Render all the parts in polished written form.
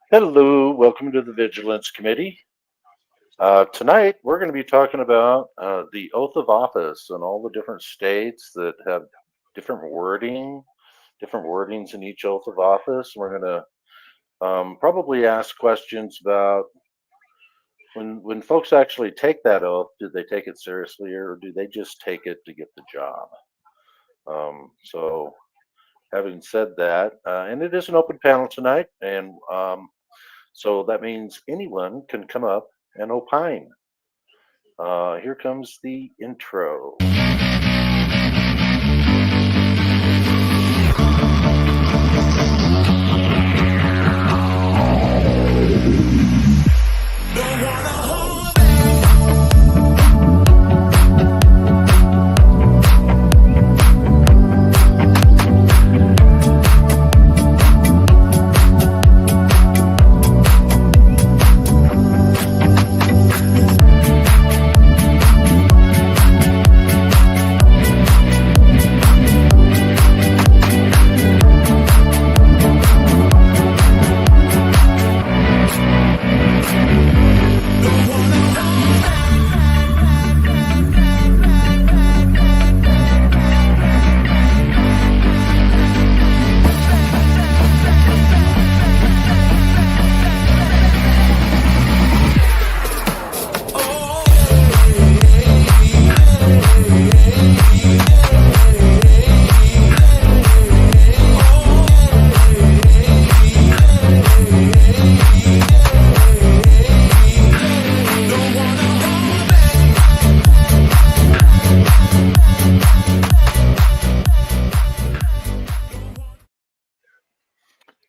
Hello, welcome to the Vigilance Committee. Tonight, we're going to be talking about the oath of office and all the different states that have different different wordings in each oath of office. We're going to probably ask questions about when folks actually take that oath, do they take it seriously or do they just take it to get the job? So, having said that, and it is an open panel tonight, and so that means anyone can come up and opine. Here comes the intro.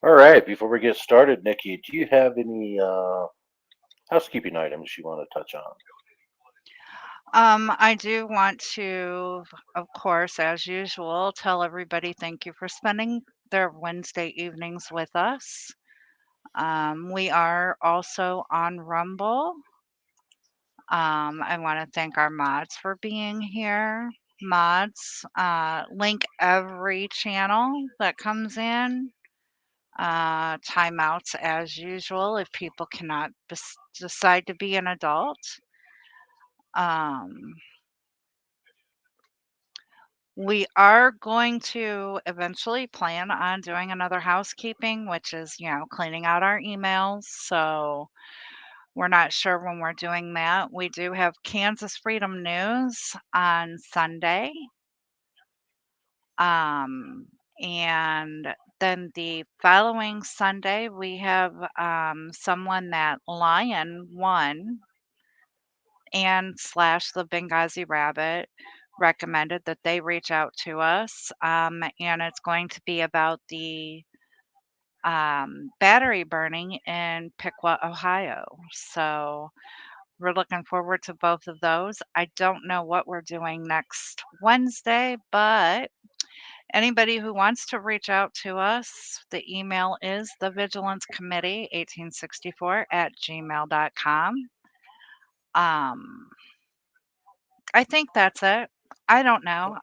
All right, before we get started, Nikki, do you have any housekeeping items you want to touch on? I do want to, of course, as usual, tell everybody thank you for spending their Wednesday evenings with us. We are also on Rumble. I want to thank our mods for being here. Mods, link every channel that comes in. Timeouts as usual if people cannot decide to be an adult. Um, We are going to eventually plan on doing another housekeeping, which is, cleaning out our emails. So we're not sure when we're doing that. We do have Kansas Freedom News on Sunday. Um, and then the following Sunday, we have someone that Lion won and slash the Benghazi Rabbit recommended that they reach out to us. And it's going to be about the battery burning in Piqua, Ohio. So we're looking forward to both of those. I don't know what we're doing next Wednesday, but anybody who wants to reach out to us, the email is thevigilancecommittee1864@gmail.com. Um, I think that's it. I don't know.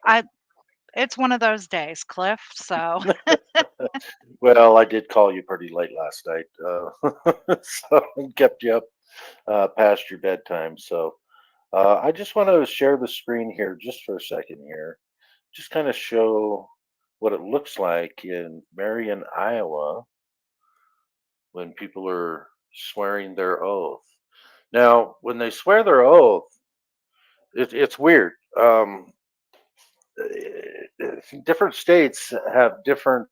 It's one of those days, Cliff, so Well, I did call you pretty late last night, so kept you up past your bedtime. So I just want to share the screen here just for a second here, just kind of show what it looks like in Marion, Iowa, when people are swearing their oath. Now, when they swear their oath, it's weird. Different states have different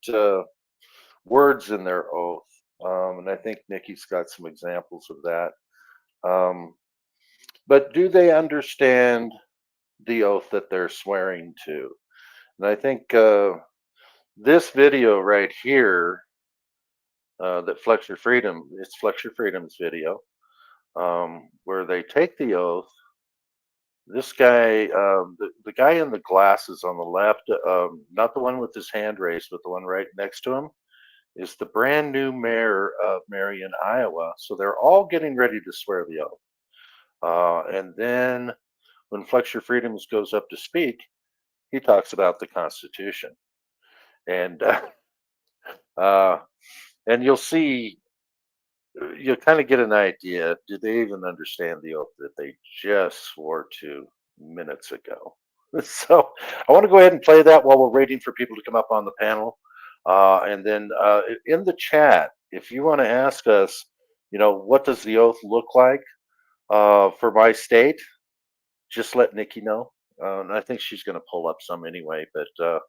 words in their oath, and I think Nikki's got some examples of that. Um, but do they understand the oath that they're swearing to? And I think this video right here, that Flex Your Freedom, it's Flex Your Freedom's video, where they take the oath. This guy, the guy in the glasses on the left, not the one with his hand raised, but the one right next to him, is the brand new mayor of Marion, Iowa. So they're all getting ready to swear the oath. And then when Flex Your Freedoms goes up to speak, he talks about the Constitution. And uh, and you'll see you kind of get an idea. Do they even understand the oath that they just swore to minutes ago? So I want to go ahead and play that while we're waiting for people to come up on the panel. And then in the chat, if you want to ask us, what does the oath look like for my state, just let Nikki know. And I think she's going to pull up some anyway, but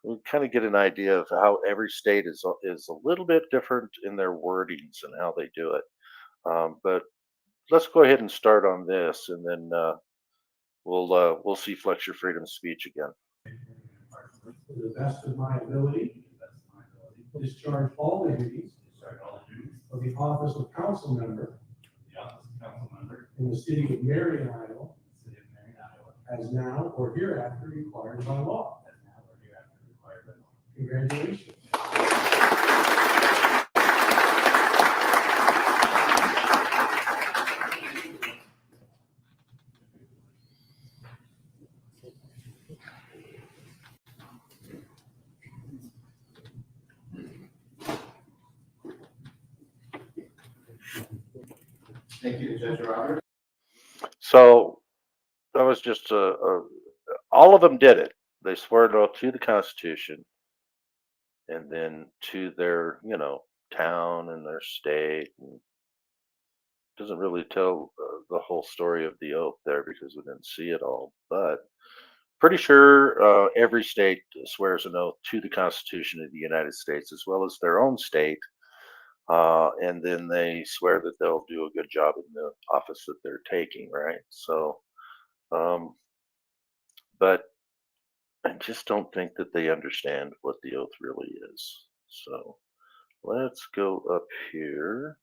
we kind of get an idea of how every state is a little bit different in their wordings and how they do it. But let's go ahead and start on this, and then we'll see Flex Your Freedom speech again. To the best of my ability, discharge all the duties of the office of council member in the city of Marion, Iowa, as now or hereafter required by law. Congratulations. Thank you, Judge Roberts. So that was just all of them did it. They swore an oath to the Constitution, and then to their, town and their state. And doesn't really tell the whole story of the oath there because we didn't see it all. But pretty sure every state swears an oath to the Constitution of the United States as well as their own state. And then they swear that they'll do a good job in the office that they're taking, right? So, but I just don't think that they understand what the oath really is. So let's go up here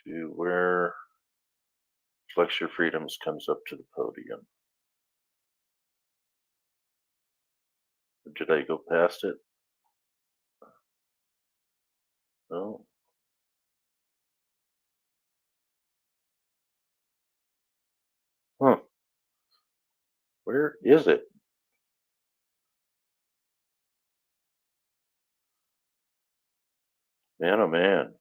to where Flex Your Freedoms comes up to the podium. Did I go past it? No. Huh. Where is it? Man, oh man.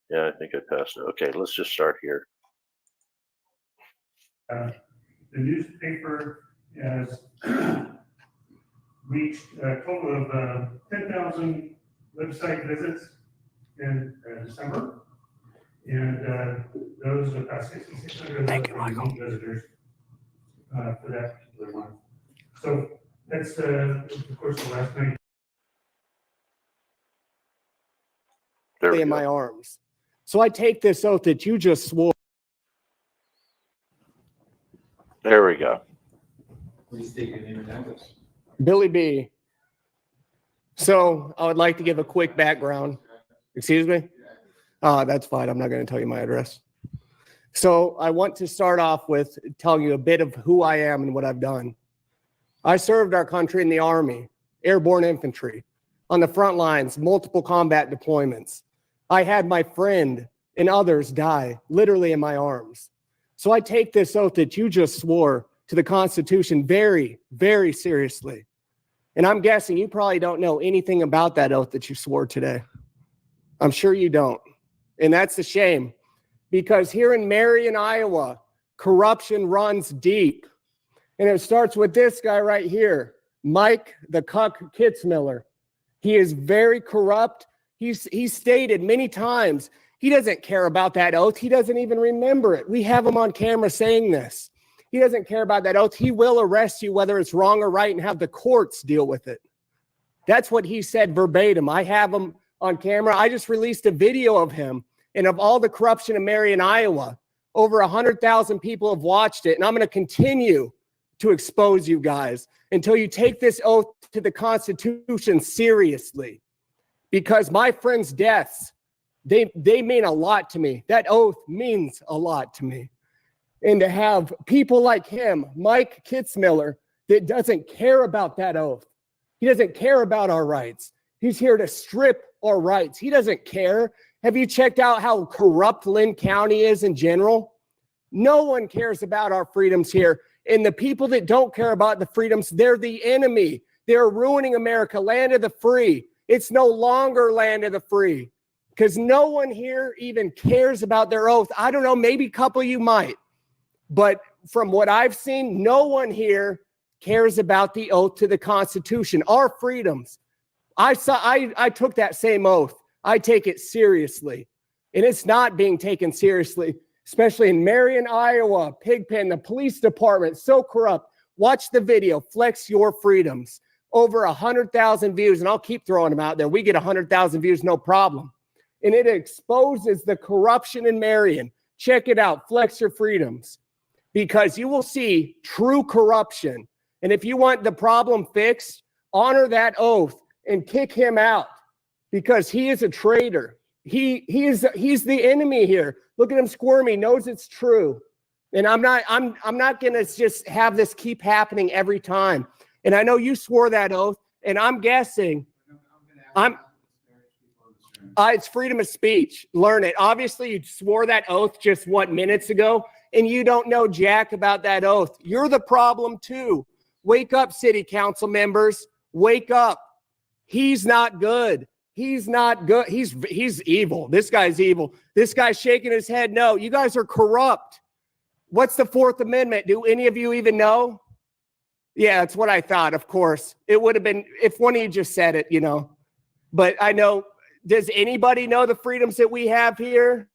Yeah, I think I passed it. Okay, let's just start here. The newspaper has reached a total of 10,000 website visits in December. And those are about 6,600 unique visitors for that particular month. So that's, of course, the last night. There we in go. my arms. So I take this oath that you just swore. There we go. Please state your name and address. Billy B. So I would like to give a quick background. Excuse me? That's fine. I'm not going to tell you my address. So I want to start off with telling you a bit of who I am and what I've done. I served our country in the Army, airborne infantry, on the front lines, multiple combat deployments. I had my friend and others die literally in my arms. So I take this oath that you just swore to the Constitution very, very seriously. And I'm guessing you probably don't know anything about that oath that you swore today. I'm sure you don't. And that's a shame, because here in Marion, Iowa, corruption runs deep. And it starts with this guy right here, Mike the Cuck Kitzmiller. He is very corrupt. He's stated many times he doesn't care about that oath. He doesn't even remember it. We have him on camera saying this. He doesn't care about that oath. He will arrest you whether it's wrong or right and have the courts deal with it. That's what he said verbatim. I have him on camera. I just released a video of him and of all the corruption in Marion, Iowa. Over 100,000 people have watched it, and I'm going to continue to expose you guys until you take this oath to the Constitution seriously. Because my friends' deaths, they mean a lot to me. That oath means a lot to me. And to have people like him, Mike Kitzmiller, that doesn't care about that oath. He doesn't care about our rights. He's here to strip our rights. He doesn't care. Have you checked out how corrupt Lynn County is in general? No one cares about our freedoms here. And the people that don't care about the freedoms, they're the enemy. They're ruining America, land of the free. It's no longer land of the free because no one here even cares about their oath. I don't know, maybe a couple of you might, but from what I've seen, no one here cares about the oath to the Constitution, our freedoms. I took that same oath. I take it seriously, and it's not being taken seriously, especially in Marion, Iowa, Pigpen, the police department, so corrupt. Watch the video, Flex Your Freedoms. Over 100,000 views, and I'll keep throwing them out there. We get 100,000 views, no problem. And it exposes the corruption in Marion. Check it out, Flex Your Freedoms, because you will see true corruption. And if you want the problem fixed, honor that oath and kick him out because he is a traitor. He's the enemy here. Look at him squirming, knows it's true. And I'm not gonna just have this keep happening every time. And I know you swore that oath, and I'm guessing it's freedom of speech. Learn it. Obviously, you swore that oath just minutes ago, and you don't know jack about that oath. You're the problem too. Wake up, city council members. Wake up. He's not good. He's not good. He's evil. This guy's evil. This guy's shaking his head. No, you guys are corrupt. What's the Fourth Amendment? Do any of you even know? Yeah, that's what I thought, of course. It would have been if one of you just said it, But I know, does anybody know the freedoms that we have here?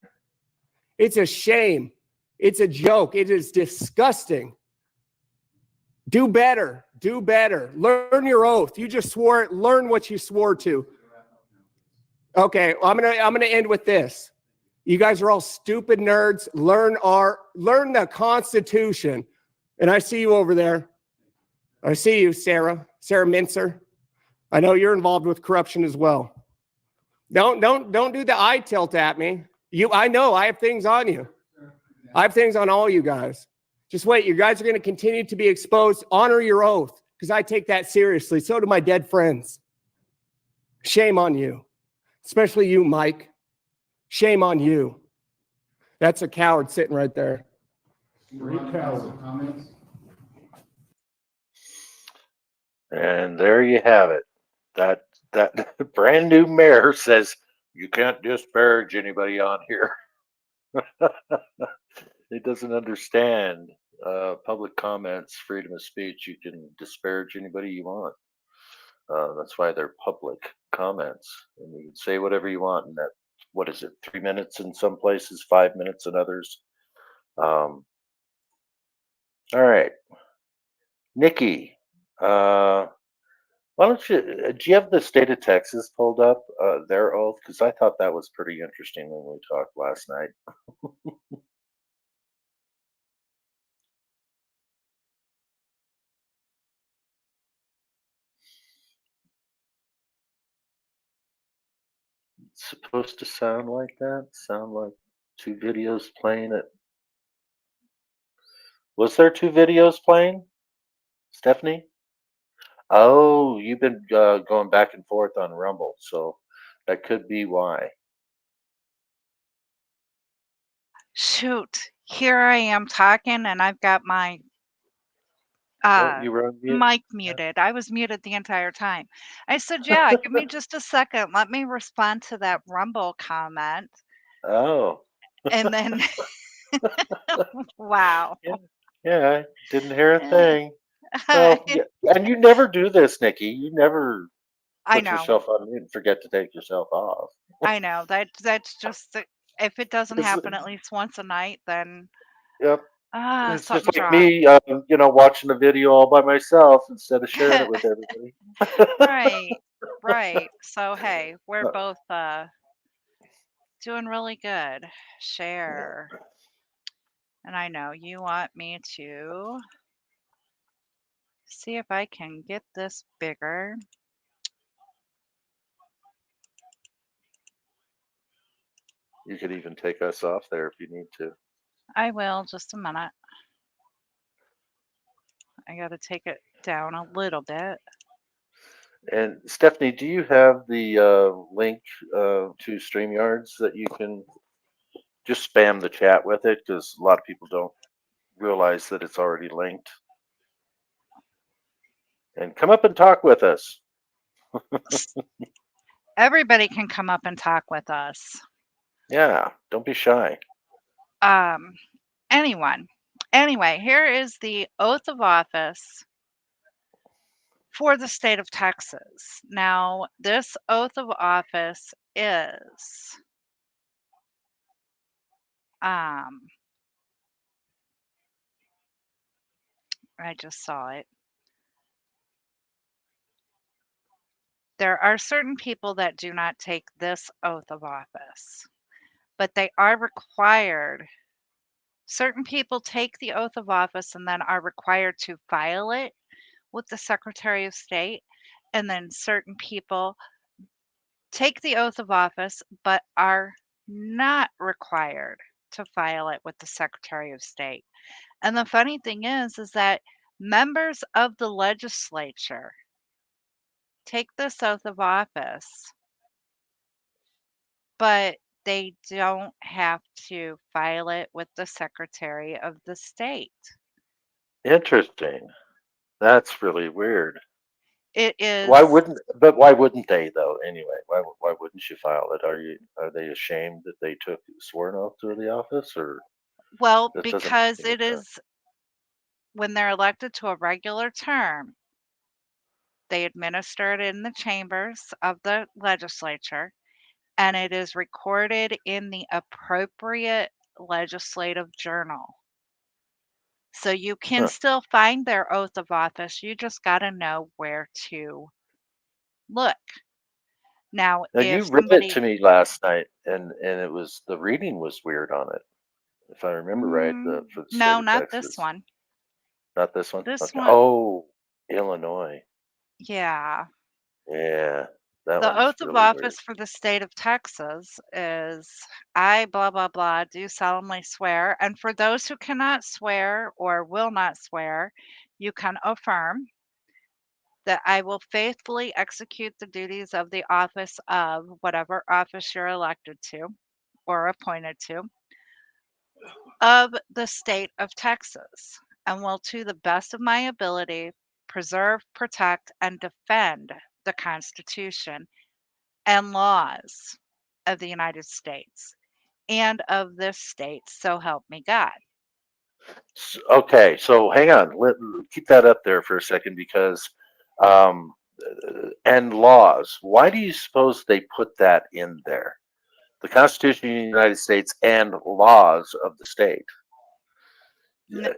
It's a shame. It's a joke. It is disgusting. Do better. Do better. Learn your oath. You just swore it. Learn what you swore to. Okay, well, I'm gonna end with this. You guys are all stupid nerds. Learn the Constitution. And I see you over there. I see you, Sarah Mincer. I know you're involved with corruption as well. Don't do the eye tilt at me. I know I have things on you. I have things on all you guys. Just wait. You guys are going to continue to be exposed. Honor your oath because I take that seriously. So do my dead friends. Shame on you, especially you, Mike. Shame on you. That's a coward sitting right there. Comments? And there you have it. That brand new mayor says you can't disparage anybody on here. He doesn't understand public comments, freedom of speech. You can disparage anybody you want. That's why they're public comments, and you can say whatever you want. And that, what is it? 3 minutes in some places, 5 minutes in others. All right, Nikki. Why don't you, do you have the state of Texas pulled up, their oath? Because I thought that was pretty interesting when we talked last night. It's supposed to sound like that? Sound like two videos playing it? Was there two videos playing, Stephanie? Oh, you've been going back and forth on Rumble, so that could be why. Shoot, here I am talking, and I've got my Oh, you were on mute? mic muted. I was muted the entire time. I said, yeah, give me just a second. Let me respond to that Rumble comment. Oh, And then, wow. yeah, I didn't hear a thing. Well, yeah, and you never do this, Nikki. You never I put know. yourself on mute and forget to take yourself off. I know. That's just, if it doesn't It's- happen at least once a night, then, Yep. It's just something's like wrong. me, watching a video all by myself instead of sharing it with everybody. Right. So, hey, we're Uh, both doing really good. Share. And I know you want me to see if I can get this bigger. You could even take us off there if you need to. I will, just a minute. I got to take it down a little bit. And Stephanie, do you have the link to StreamYards that you can just spam the chat with it? Because a lot of people don't realize that it's already linked. And come up and talk with us. everybody can come up and talk with us. Yeah, don't be shy. Um, anyone. Anyway, here is the oath of office for the state of Texas. Now, this oath of office is um I just saw it. There are certain people that do not take this oath of office, but they are required. Certain people take the oath of office and then are required to file it with the Secretary of State. And then certain people take the oath of office but are not required to file it with the Secretary of State. And the funny thing is that members of the legislature take this oath of office, but they don't have to file it with the Secretary of the State. Interesting. That's really weird. It is Why wouldn't they though? Anyway, why wouldn't you file it? Are they ashamed that they took sworn oath to the office, or well, that doesn't because make any it sense? is when they're elected to a regular term, they administer it in the chambers of the legislature, and it is recorded in the appropriate legislative journal. So you can Huh. still find their oath of office. You just got to know where to look. Now, Now if you read it somebody, to me last night, and it was the reading was weird on it, if I remember right. For the state no, of not this Texas, one. not this one. This Okay. one, Oh, Illinois. yeah. Yeah, that The one's oath of really weird. office for the state of Texas is I, blah, blah, blah, do solemnly swear. And for those who cannot swear or will not swear, you can affirm that I will faithfully execute the duties of the office of whatever office you're elected to or appointed to of the state of Texas and will, to the best of my ability, preserve, protect, and defend the Constitution and laws of the United States and of this state, so help me God. Okay, so hang on. Keep that up there for a second because, um, and laws. Why do you suppose they put that in there? The Constitution of the United States and laws of the state. N-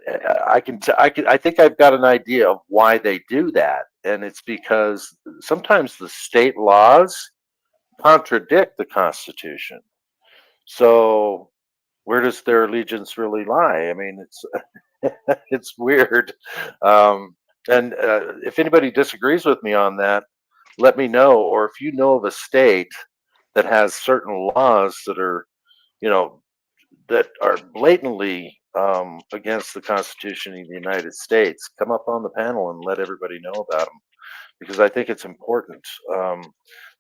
I think I've got an idea of why they do that, and it's because sometimes the state laws contradict the Constitution. So where does their allegiance really lie? I mean, it's it's weird. And if anybody disagrees with me on that, let me know. Or if you know of a state that has certain laws that are, you know, that are blatantly against the Constitution of the United States, come up on the panel and let everybody know about them. Because I think it's important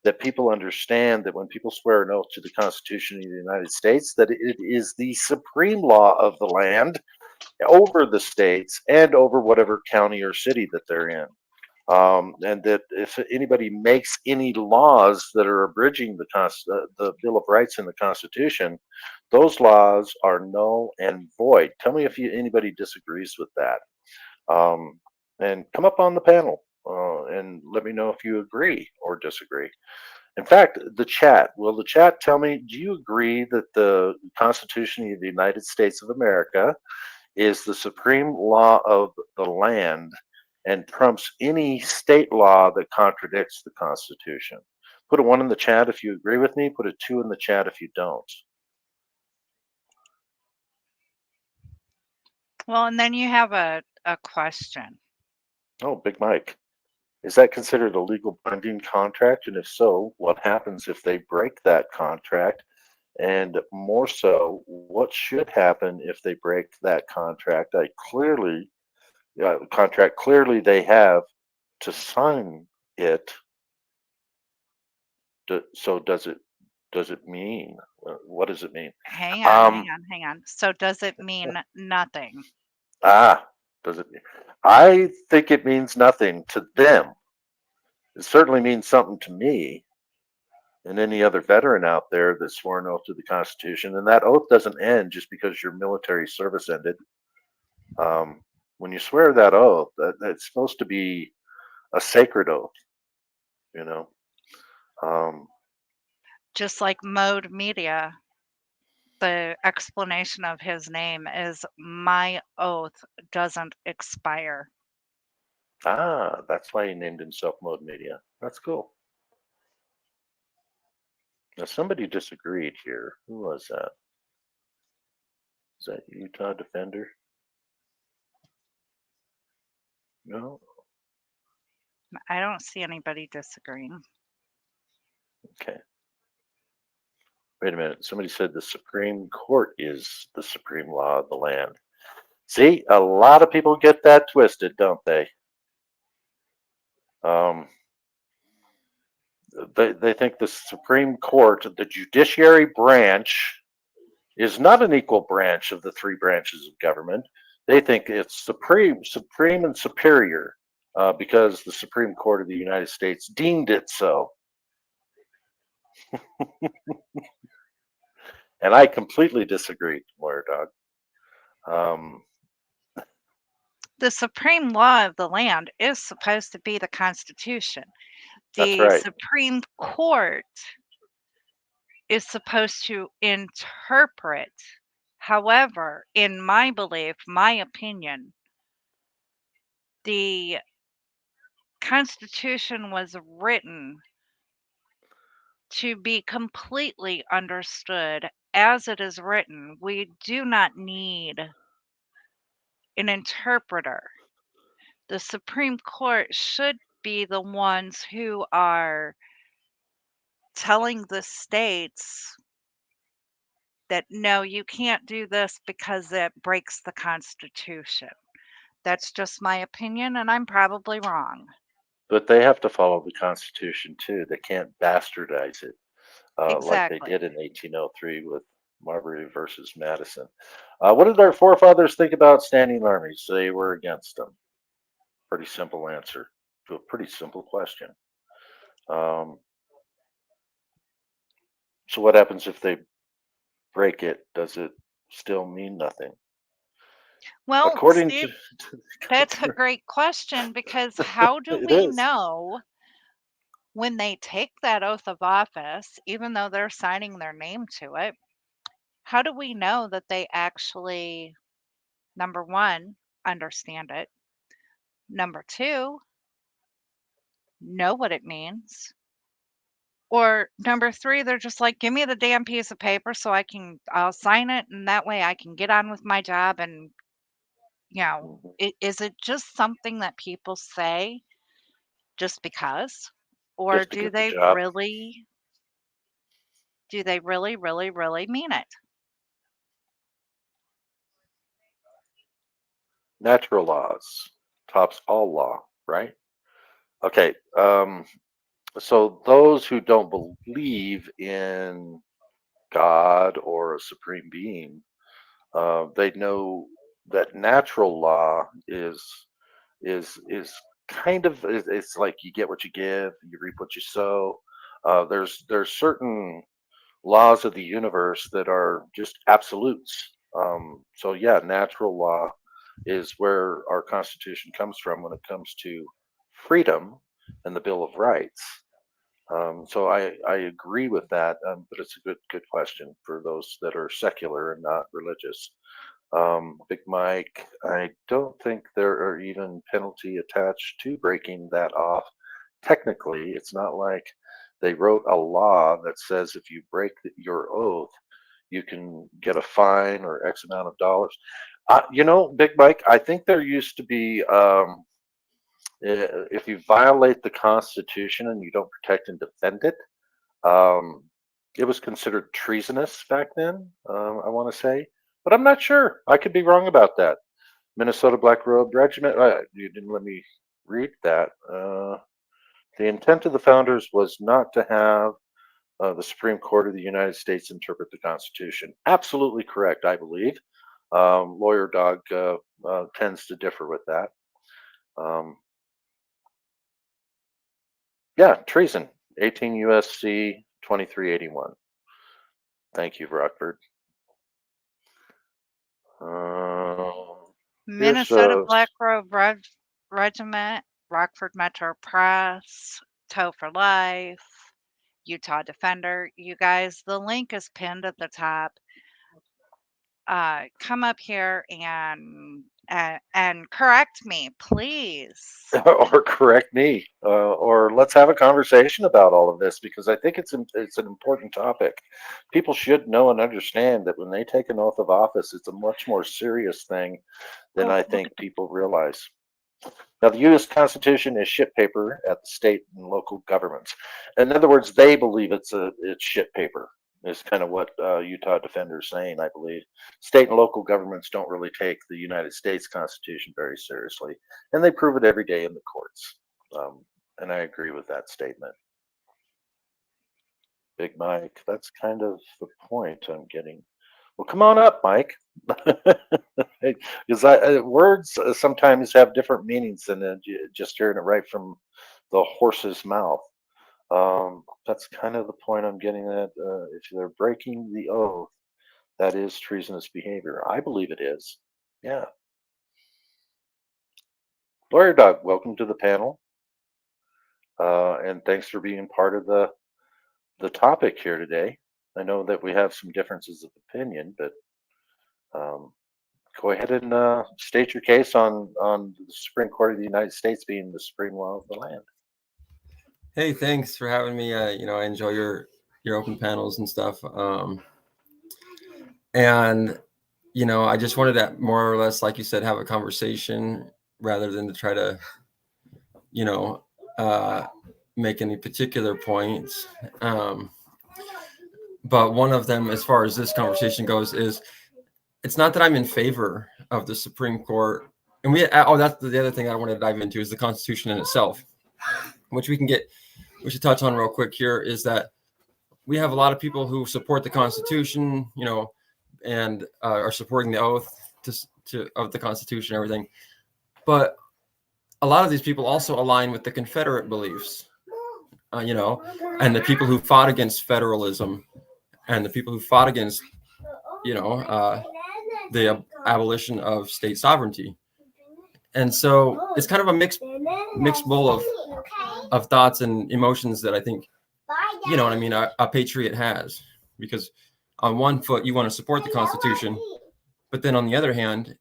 that people understand that when people swear an oath to the Constitution of the United States, that it is the supreme law of the land over the states and over whatever county or city that they're in. And that if anybody makes any laws that are abridging the Bill of Rights in the Constitution, those laws are null and void. Tell me if anybody disagrees with that. And come up on the panel and let me know if you agree or disagree. In fact, will the chat tell me, do you agree that the Constitution of the United States of America is the supreme law of the land and trumps any state law that contradicts the Constitution? Put a 1 in the chat if you agree with me, put a 2 in the chat if you don't. Well, and then you have a question. Oh, Big Mike. Is that considered a legal binding contract? And if so, what happens if they break that contract? And more so, what should happen if they break that contract? Contract clearly they have to sign it. So does it mean? What does it mean? Hang on, Um, hang on. So does it mean nothing? does it? I think it means nothing to them. It certainly means something to me. and any other veteran out there that's sworn an oath to the Constitution. And that oath doesn't end just because your military service ended. When you swear that oath, that's supposed to be a sacred oath, you know. Just like Mode Media, the explanation of his name is my oath doesn't expire. That's why he named himself Mode Media. That's cool. Now somebody disagreed here. Who was that? Is that Utah Defender? No? I don't see anybody disagreeing. Okay. Wait a minute. Somebody said the Supreme Court is the supreme law of the land. See, a lot of people get that twisted, don't they? They think the Supreme Court, the judiciary branch, is not an equal branch of the three branches of government. They think it's supreme and superior because the Supreme Court of the United States deemed it so. And I completely disagree, Lawyer Dog. The supreme law of the land is supposed to be the Constitution. That's The right. Supreme Court is supposed to interpret. However, in my belief, my opinion, the Constitution was written to be completely understood as it is written. We do not need an interpreter. The Supreme Court should be the ones who are telling the states that no, you can't do this because it breaks the Constitution. That's just my opinion, and I'm probably wrong. But they have to follow the Constitution too. They can't bastardize it like they Exactly. did in 1803 with Marbury versus Madison. What did our forefathers think about standing armies? They were against them. Pretty simple answer to a pretty simple question. So what happens if they break it? Does it still mean nothing? Well, According Steve, to that's a great question because how do It we is. know when they take that oath of office, even though they're signing their name to it, how do we know that they actually, number one, understand it? Number two, know what it means? Or number three, they're just like, give me the damn piece of paper so I'll sign it and that way I can get on with my job. And, is it just something that people say just because? Or Just to get the job. do they really, really, really mean it? Natural laws tops all law, right? Okay. So those who don't believe in God or a supreme being, they know that natural law is kind of it's like you get what you give, you reap what you sow. There's certain laws of the universe that are just absolutes. So yeah, natural law is where our Constitution comes from when it comes to freedom and the Bill of Rights. So I agree with that, but it's a good question for those that are secular and not religious. Big Mike, I don't think there are even penalty attached to breaking that off. Technically, it's not like they wrote a law that says if you break your oath, you can get a fine or X amount of dollars. Big Mike, I think there used to be if you violate the Constitution and you don't protect and defend it, it was considered treasonous back then, I want to say, but I'm not sure. I could be wrong about that. Minnesota Black Robe Regiment, you didn't let me read that. The intent of the founders was not to have the Supreme Court of the United States interpret the Constitution. Absolutely correct, I believe. Lawyer Dog tends to differ with that. Yeah, treason. 18 USC 2381. Thank you, Rockford. Minnesota uh, Black Robe Regiment, Rockford Metro Press, Toe for Life, Utah Defender. You guys, the link is pinned at the top. Come up here and correct me, please. or correct me, or let's have a conversation about all of this, because I think it's an important topic. People should know and understand that when they take an oath of office, it's a much more serious thing than I think people realize. Now, the U.S. Constitution is shit paper at the state and local governments. In other words, they believe it's shit paper. Is kind of what Utah Defender is saying, I believe. State and local governments don't really take the United States Constitution very seriously, and they prove it every day in the courts. And I agree with that statement. Big Mike, that's kind of the point I'm getting. Well, come on up, Mike. Because words sometimes have different meanings than just hearing it right from the horse's mouth. That's kind of the point I'm getting at. If they're breaking the oath, that is treasonous behavior. I believe it is. Yeah. Lawyer Doug, welcome to the panel. And thanks for being part of the topic here today. I know that we have some differences of opinion, but go ahead and state your case on the Supreme Court of the United States being the supreme law of the land. Hey, thanks for having me. You know, I enjoy your open panels and stuff. And you know, I just wanted to more or less, like you said, have a conversation rather than to try to, you know, make any particular points. But one of them, as far as this conversation goes, is it's not that I'm in favor of the Supreme Court. And that's the other thing I wanted to dive into is the Constitution in itself, which we should touch on real quick here, is that we have a lot of people who support the Constitution, you know, and are supporting the oath of the Constitution and everything. But a lot of these people also align with the Confederate beliefs, you know, and the people who fought against federalism and the people who fought against, you know, the abolition of state sovereignty. And so it's kind of a mixed bowl of thoughts and emotions that I think, you know what I mean, a patriot has. Because on one foot, you want to support the Constitution, but then on the other hand,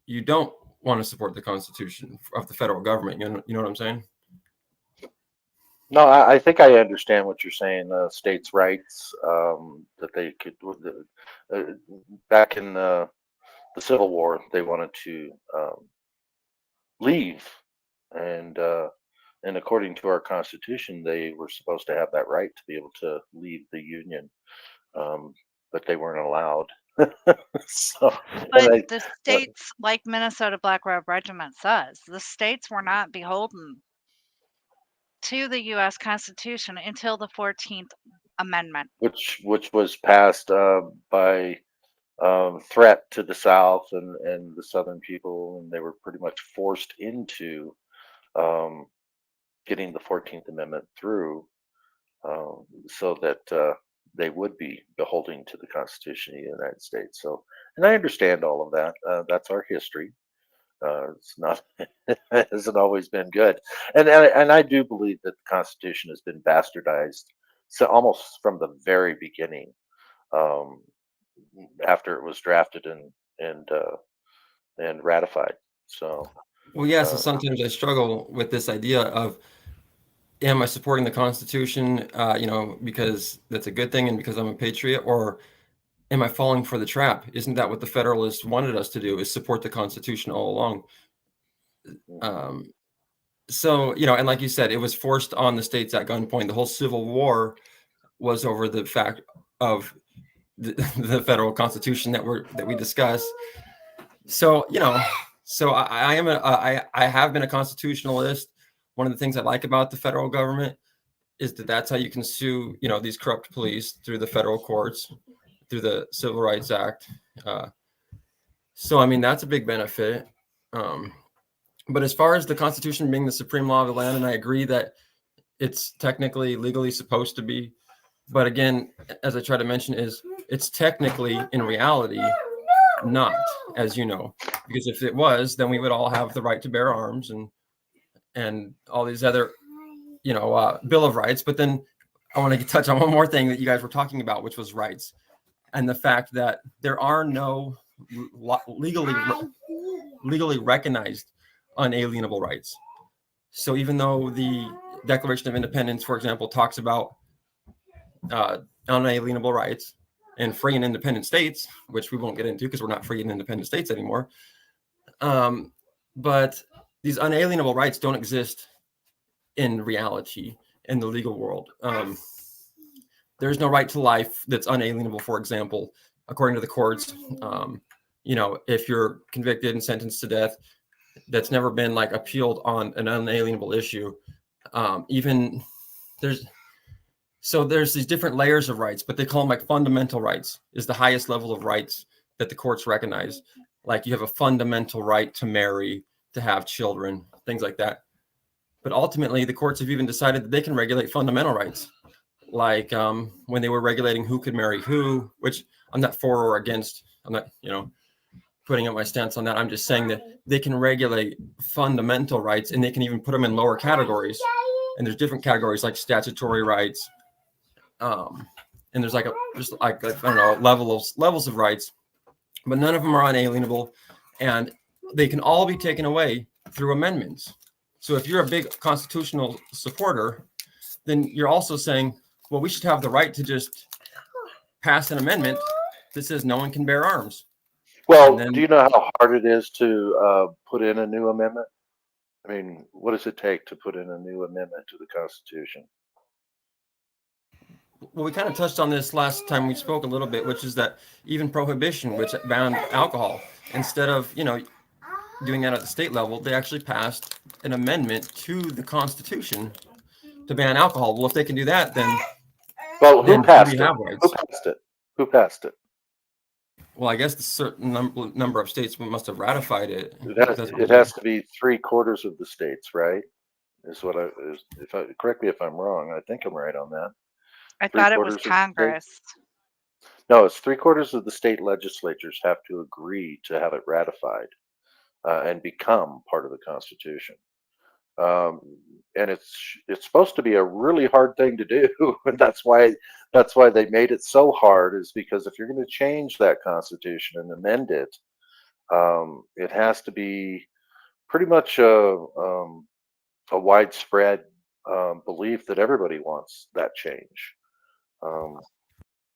you don't want to support the Constitution of the federal government. You know what I'm saying? No, I think I understand what you're saying. States' rights, that they could, back in the Civil War, they wanted to leave, and according to our Constitution, they were supposed to have that right to be able to leave the Union, but they weren't allowed. So, But the states, like Minnesota Black Robe Regiment says, the states were not beholden to the U.S. Constitution until the 14th Amendment. which was passed by threat to the South and the Southern people, and they were pretty much forced into getting the 14th Amendment through, so that they would be beholding to the Constitution of the United States. So, and I understand all of that. That's our history. It's not, it hasn't always been good, and I do believe that the Constitution has been bastardized, so almost from the very beginning, after it was drafted and ratified. So, well, yeah. So sometimes I struggle with this idea of, am I supporting the Constitution, you know, because that's a good thing and because I'm a patriot, or am I falling for the trap? Isn't that what the Federalists wanted us to do, is support the Constitution all along? So, you know, and like you said, it was forced on the states at gunpoint. The whole Civil War was over the fact of the federal Constitution that we discuss. So, you know, so I have been a constitutionalist. One of the things I like about the federal government is that that's how you can sue, you know, these corrupt police through the federal courts, through the Civil Rights Act. So, I mean, that's a big benefit. But as far as the Constitution being the supreme law of the land, and I agree that it's technically legally supposed to be, But again, as I try to mention, is it's technically in reality not, as you know, because if it was, then we would all have the right to bear arms and all these other, Bill of Rights. But then I want to touch on one more thing that you guys were talking about, which was rights, and the fact that there are no legally recognized unalienable rights. So even though the Declaration of Independence, for example, talks about unalienable rights and free and independent states, which we won't get into because we're not free and independent states anymore. But these unalienable rights don't exist in reality in the legal world. There's no right to life that's unalienable, for example, according to the courts. If you're convicted and sentenced to death, that's never been like appealed on an unalienable issue. There's these different layers of rights, but they call them like fundamental rights is the highest level of rights that the courts recognize. Like you have a fundamental right to marry, to have children, things like that. But ultimately, the courts have even decided that they can regulate fundamental rights. Like when they were regulating who could marry who, which I'm not for or against. I'm not, putting up my stance on that. I'm just saying that they can regulate fundamental rights and they can even put them in lower categories. And there's different categories like statutory rights. And there's levels of rights, but none of them are unalienable, and they can all be taken away through amendments. So if you're a big constitutional supporter, then you're also saying, well, we should have the right to just pass an amendment that says no one can bear arms. Well, And then- do you know how hard it is to put in a new amendment? I mean, what does it take to put in a new amendment to the Constitution? Well, we kind of touched on this last time we spoke a little bit, which is that even prohibition, which banned alcohol, instead of, doing that at the state level, they actually passed an amendment to the Constitution to ban alcohol. Well, if they can do that, then Well, who then passed we it? have Who rights. passed it? Who passed it? Well, I guess the certain number of states must have ratified it. It has to be 3/4 of the states, right? Correct me if I'm wrong. I think I'm right on that. I thought it was 3/4 of the Congress. No, it's 3/4 of the state legislatures have to agree to have it ratified and become part of the Constitution. And it's supposed to be a really hard thing to do, and that's why they made it so hard. Is because if you're going to change that Constitution and amend it, it has to be pretty much a widespread belief that everybody wants that change.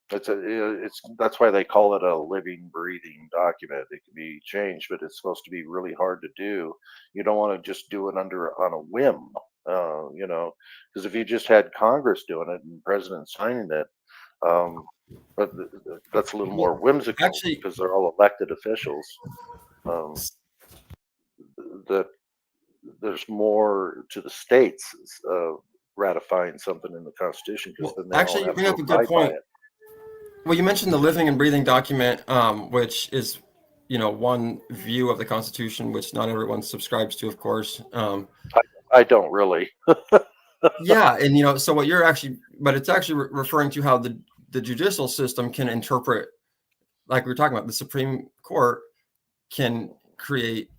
That's why they call it a living, breathing document. It can be changed, but it's supposed to be really hard to do. You don't want to just do it on a whim, because if you just had Congress doing it and the president signing it, but that's a little more whimsical Actually- because they're all elected officials. That there's more to the states ratifying something in the Constitution because Well, then they actually, all you have bring to up a good abide by point. it. Well, you mentioned the living and breathing document, which is, one view of the Constitution, which not everyone subscribes to, of course. I don't really. Yeah, and so what you're actually, but it's actually referring to how the judicial system can interpret, like we were talking about, the Supreme Court can create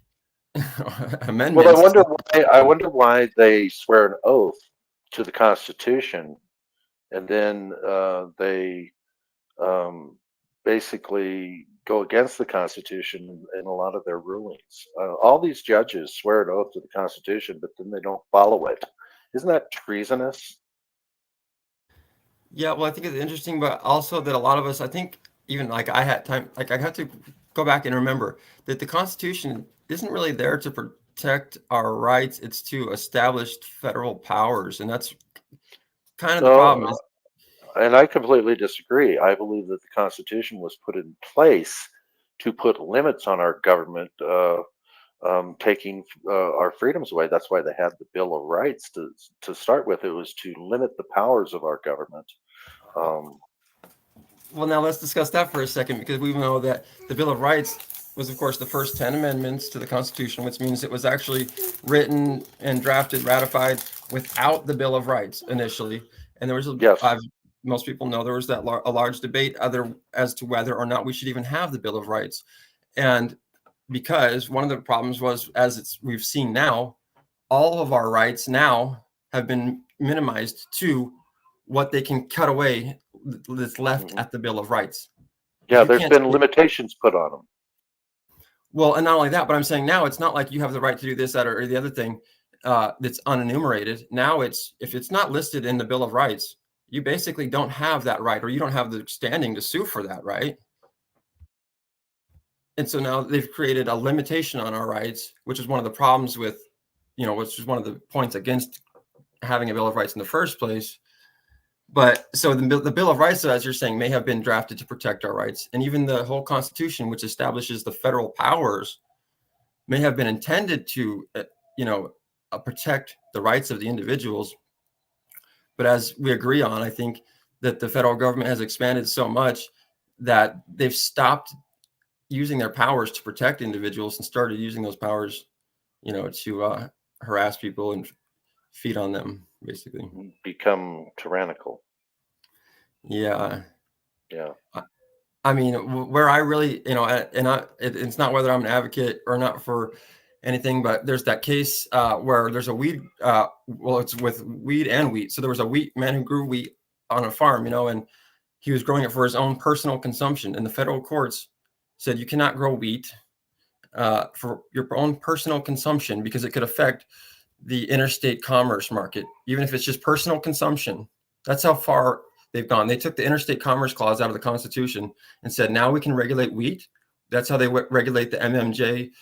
amendments. Well, I wonder why they swear an oath to the Constitution, and then they basically go against the Constitution in a lot of their rulings. All these judges swear an oath to the Constitution, but then they don't follow it. Isn't that treasonous? Yeah, well, I think it's interesting, but also that a lot of us, I think, even like I had time, like I had to go back and remember that the Constitution isn't really there to protect our rights. It's to establish federal powers, and that's kind of the problem. Is, And I completely disagree. I believe that the Constitution was put in place to put limits on our government taking our freedoms away. That's why they had the Bill of Rights to start with. It was to limit the powers of our government. well, now let's discuss that for a second, because we know that the Bill of Rights was, of course, the first 10 amendments to the Constitution, which means it was actually written and drafted, ratified without the Bill of Rights initially. And there was Yes. most people know there was that a large debate as to whether or not we should even have the Bill of Rights. And because one of the problems was, we've seen now, all of our rights now have been minimized to what they can cut away that's left Mhm. at the Bill of Rights. Yeah, You there's can't been say- limitations put on them. Well, and not only that, but I'm saying now it's not like you have the right to do this, that, or the other thing that's unenumerated. Now if it's not listed in the Bill of Rights, you basically don't have that right, or you don't have the standing to sue for that right. And so now they've created a limitation on our rights, which is one of the problems with, which is one of the points against having a Bill of Rights in the first place. But so the Bill of Rights, as you're saying, may have been drafted to protect our rights. And even the whole Constitution, which establishes the federal powers, may have been intended to, protect the rights of the individuals. But as we agree on, I think that the federal government has expanded so much that they've stopped using their powers to protect individuals and started using those powers, to harass people and feed on them, basically. Become tyrannical. Yeah. Yeah. I mean, where I really, it's not whether I'm an advocate or not for anything, but there's that case where there's a weed, it's with weed and wheat. So there was a man who grew wheat on a farm, and he was growing it for his own personal consumption. And the federal courts said you cannot grow wheat for your own personal consumption because it could affect the interstate commerce market, even if it's just personal consumption. That's how far they've gone. They took the interstate commerce clause out of the Constitution and said, now we can regulate wheat. That's how they regulate the MMJ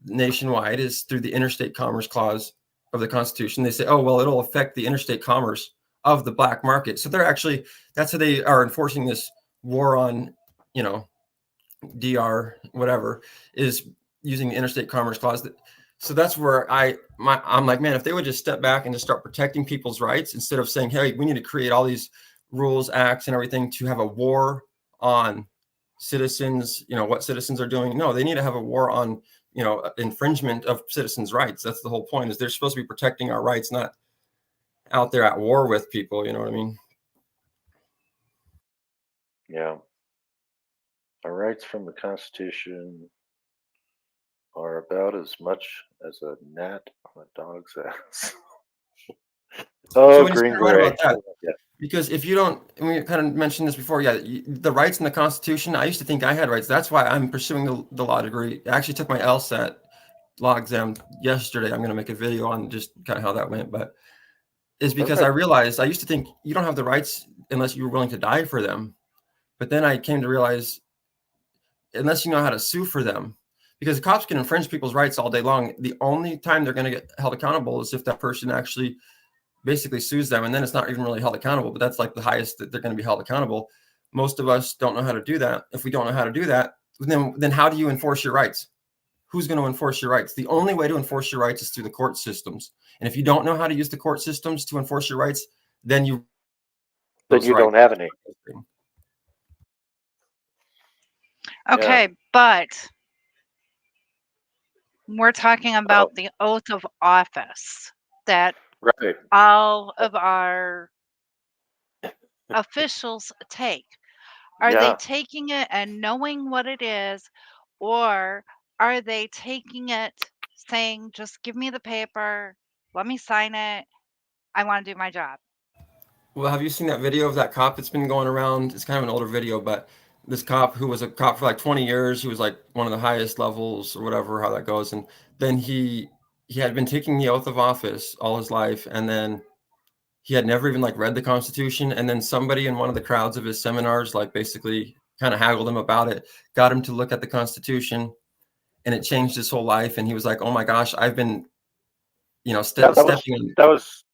nationwide, is through the interstate commerce clause of the Constitution. They say, oh, well, it'll affect the interstate commerce of the black market. So that's how they are enforcing this war on, DR, whatever, is using the interstate commerce clause. So that's where I'm like, man, if they would just step back and just start protecting people's rights instead of saying, hey, we need to create all these rules, acts, and everything to have a war on citizens, what citizens are doing. No, they need to have a war on, infringement of citizens' rights. That's the whole point, is they're supposed to be protecting our rights, not out there at war with people. You know what I mean? Yeah. Our rights from the Constitution are about as much as a gnat on a dog's ass. So Oh, when you Green say right Beret. about that, Yeah. because if you don't, and we kind of mentioned this before, the rights in the Constitution, I used to think I had rights. That's why I'm pursuing the law degree. I actually took my LSAT law exam yesterday. I'm going to make a video on just kind of how that went, but is because Okay. I realized I used to think you don't have the rights unless you were willing to die for them. But then I came to realize, unless you know how to sue for them, because the cops can infringe people's rights all day long. The only time they're going to get held accountable is if that person actually basically sues them, and then it's not even really held accountable, but that's like the highest that they're going to be held accountable. Most of us don't know how to do that. If we don't know how to do that, then how do you enforce your rights? Who's going to enforce your rights? The only way to enforce your rights is through the court systems. And if you don't know how to use the court systems to enforce your rights, then you don't have any. Okay, but we're talking about the oath of office that Right. all of our officials take. Are they Yeah. taking it and knowing what it is, or are they taking it saying, just give me the paper, let me sign it, I want to do my job? Well, have you seen that video of that cop that's been going around? It's kind of an older video, but this cop who was a cop for like 20 years, he was like one of the highest levels or whatever, how that goes. And then he had been taking the oath of office all his life. And then he had never even like read the Constitution. And then somebody in one of the crowds of his seminars, like basically kind of haggled him about it, got him to look at the Constitution, and it changed his whole life. And he was like, oh my gosh, I've been, stepping.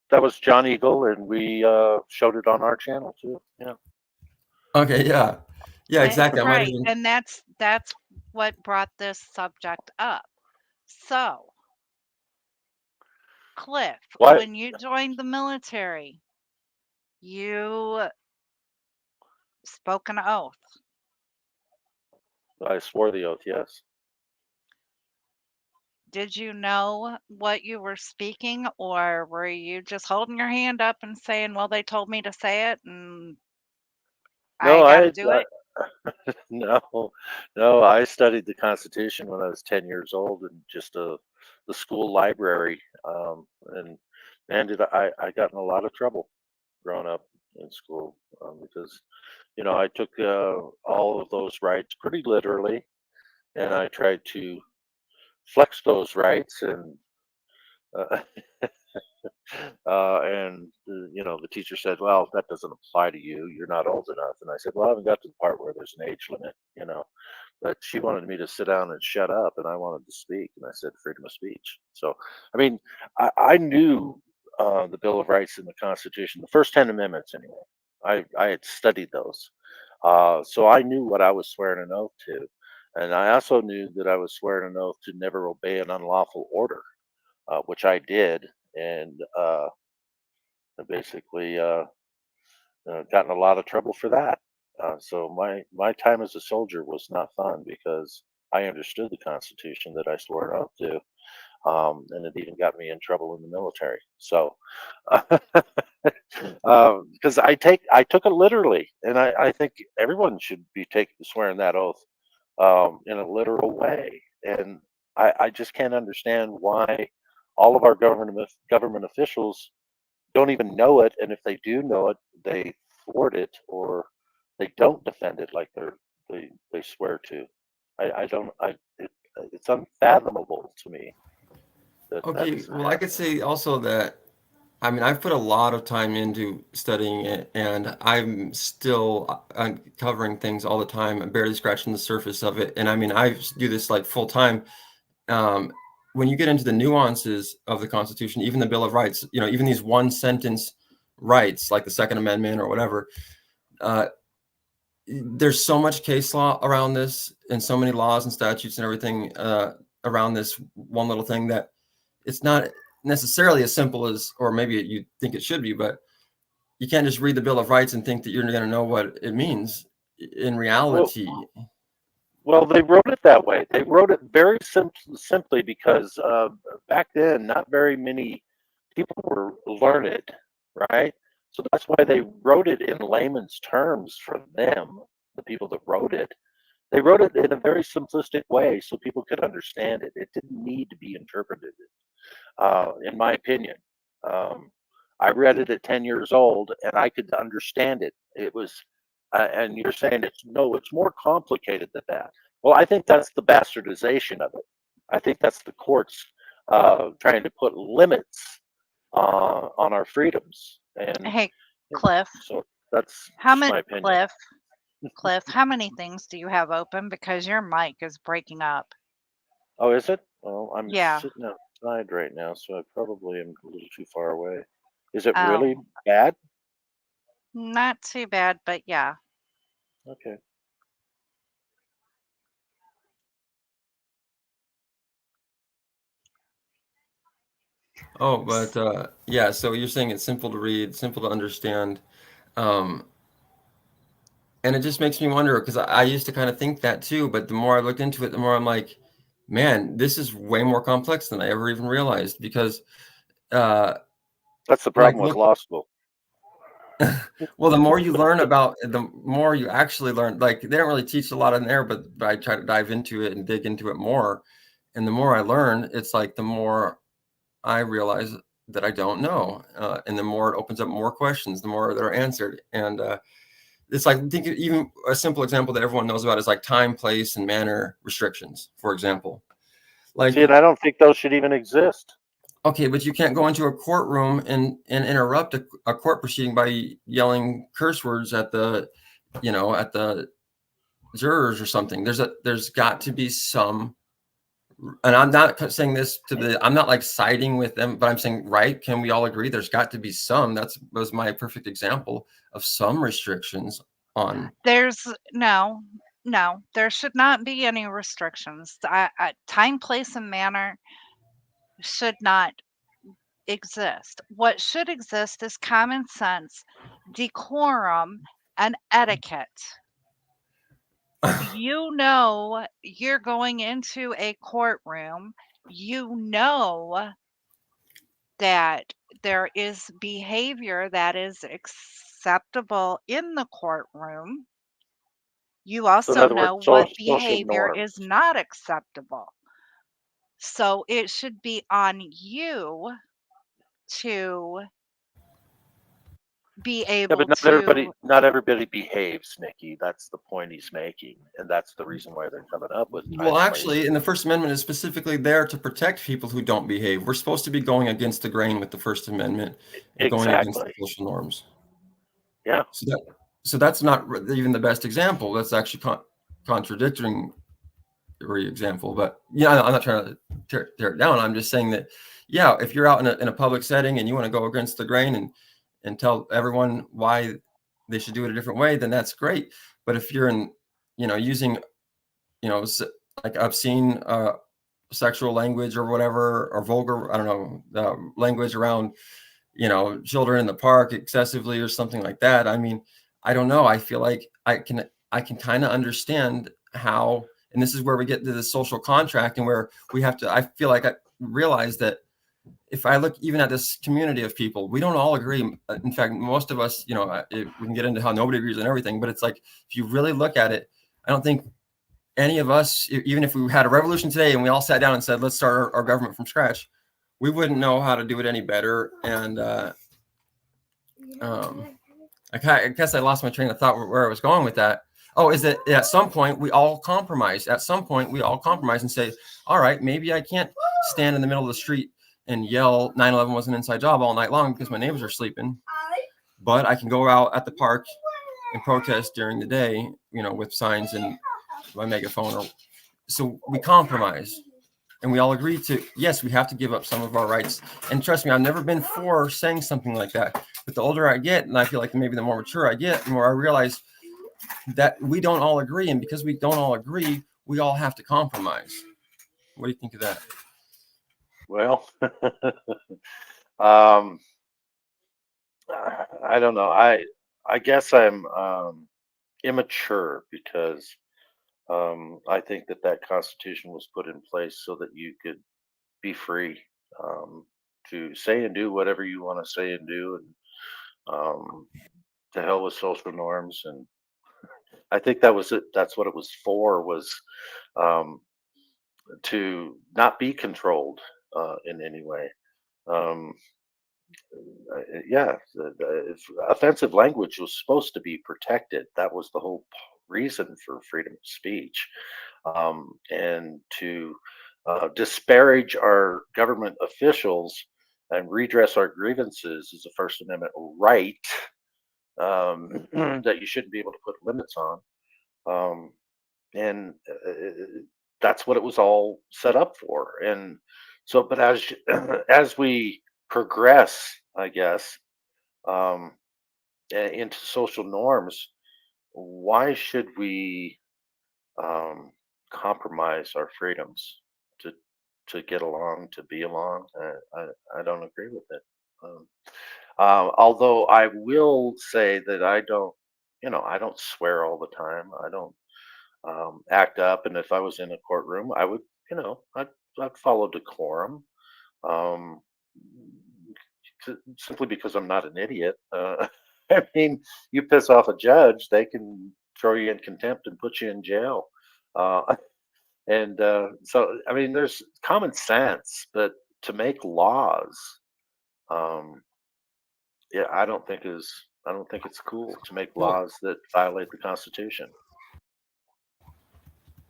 That was John Eagle, and we showed it on our channel too. Yeah. Okay. Yeah. Yeah, exactly. I might Right. even, And that's what brought this subject up. So, Cliff, What? when you joined the military, you spoke an oath. I swore the oath. Yes. Did you know what you were speaking, or were you just holding your hand up and saying, well, they told me to say it? And I No, got to do it. no, no. I studied the Constitution when I was 10 years old in just the school library, and man, I got in a lot of trouble growing up in school because I took all of those rights pretty literally, and I tried to flex those rights uh, the teacher said, "Well, that doesn't apply to you. You're not old enough." And I said, "Well, I haven't got to the part where there's an age limit." But she wanted me to sit down and shut up, and I wanted to speak, and I said, "Freedom of speech." So, I mean, I knew the Bill of Rights and the Constitution, the first 10 amendments, anyway. I had studied those, so I knew what I was swearing an oath to, and I also knew that I was swearing an oath to never obey an unlawful order, which I did, and I basically got in a lot of trouble for that. So my time as a soldier was not fun because I understood the Constitution that I swore an oath to, and it even got me in trouble in the military. So, because I took it literally, and I think everyone should be swearing that oath in a literal way. And I just can't understand why all of our government officials don't even know it, and if they do know it, they thwart it or they don't defend it like they swear to. I don't. It's unfathomable to me that Okay, is well, I could say also that I mean I've put a lot of time into studying it, and I'm still uncovering things all the time. I'm barely scratching the surface of it, and I mean I do this like full time. When you get into the nuances of the Constitution, even the Bill of Rights, even these one sentence rights like the Second Amendment or whatever, uh, there's so much case law around this and so many laws and statutes and everything around this one little thing that it's not necessarily as simple as, or maybe you think it should be, but you can't just read the Bill of Rights and think that you're going to know what it means in reality. Well, they wrote it that way. They wrote it very simply because back then, not very many people were learned, right? So that's why they wrote it in layman's terms for them, the people that wrote it. They wrote it in a very simplistic way so people could understand it. It didn't need to be interpreted, in my opinion. Um, I read it at 10 years old and I could understand it. It was, and you're saying it's more complicated than that. Well, I think that's the bastardization of it. I think that's the courts trying to put limits on our freedoms. And Hey, Cliff, so that's how just many my opinion. Cliff, how many things do you have open? Because your mic is breaking up. Oh, is it? Well, I'm Yeah. sitting outside right now, so I probably am a little too far away. Is it Oh, really bad? not too bad, but yeah. Okay. Oh, but yeah, so you're saying it's simple to read, simple to understand. Um, and it just makes me wonder because I used to kind of think that too, but the more I looked into it, the more I'm like, man, this is way more complex than I ever even realized because uh That's the like problem with look, law school. well, the more you learn about it, the more you actually learn. Like they don't really teach a lot in there, but I try to dive into it and dig into it more. And the more I learn, it's like the more I realize that I don't know, and the more it opens up more questions, the more that are answered. And it's like think even a simple example that everyone knows about is like time, place, and manner restrictions, for example. Like, See, and I don't think those should even exist. okay, but you can't go into a courtroom and interrupt a court proceeding by yelling curse words at the jurors or something. There's got to be some, and I'm not saying this I'm not like siding with them, but I'm saying, right, can we all agree there's got to be some? Was my perfect example of some restrictions on. There's no, there should not be any restrictions. Time, place, and manner should not exist. What should exist is common sense, decorum, and etiquette. You're going into a courtroom, that there is behavior that is acceptable in the courtroom. You So in also other know words, what social behavior is norms. not acceptable. So it should be on you to be Yeah, able but to. not everybody behaves, Nikki. That's the point he's making, and that's the reason why they're coming up with Well, time actually, waste. in the First Amendment is specifically there to protect people who don't behave. We're supposed to be going against the grain with the First Amendment and going against the Exactly. social norms. Yeah. So that's not even the best example. That's actually contradicting every example. But yeah, I'm not trying to tear it down. I'm just saying that, yeah, if you're out in a public setting and you want to go against the grain and tell everyone why they should do it a different way, then that's great. But if you're using, like obscene sexual language or whatever, or vulgar, I don't know, language around, children in the park excessively or something like that. I mean, I don't know. I feel like I can kind of understand how, and this is where we get to the social contract and where we have to, I feel like I realize that if I look even at this community of people, we don't all agree. In fact, most of us, we can get into how nobody agrees on everything, but it's like, if you really look at it, I don't think any of us, even if we had a revolution today and we all sat down and said, let's start our government from scratch, we wouldn't know how to do it any better. And I guess I lost my train of thought where I was going with that. Oh, is that at some point we all compromise? At some point we all compromise and say, all right, maybe I can't stand in the middle of the street and yell 9/11 was an inside job all night long because my neighbors are sleeping, but I can go out at the park and protest during the day, with signs and my megaphone. So we compromise. And we all agree to, yes, we have to give up some of our rights. And trust me, I've never been for saying something like that. But the older I get, and I feel like maybe the more mature I get, the more I realize that we don't all agree. And because we don't all agree, we all have to compromise. What do you think of that? Well, I don't know. I guess I'm immature because I think that Constitution was put in place so that you could be free to say and do whatever you want to say and do, and to hell with social norms. And I think that was it. That's what it was for, was um, to not be controlled in any way. Um, yeah, offensive language was supposed to be protected. That was the whole reason for freedom of speech, and to disparage our government officials and redress our grievances is a First Amendment right, that you shouldn't be able to put limits on. And that's what it was all set up for. And so, but as we progress, I guess, um, into social norms, why should we um, compromise our freedoms to get along, to be along? I don't agree with it. Um, although I will say that I don't swear all the time. I don't act up. And if I was in a courtroom, I would, I'd follow decorum. Um, Simply because I'm not an idiot. I mean, you piss off a judge, they can throw you in contempt and put you in jail. And so, I mean, there's common sense, but to make laws, um, yeah, I don't think it's cool to make Well, laws that violate the Constitution.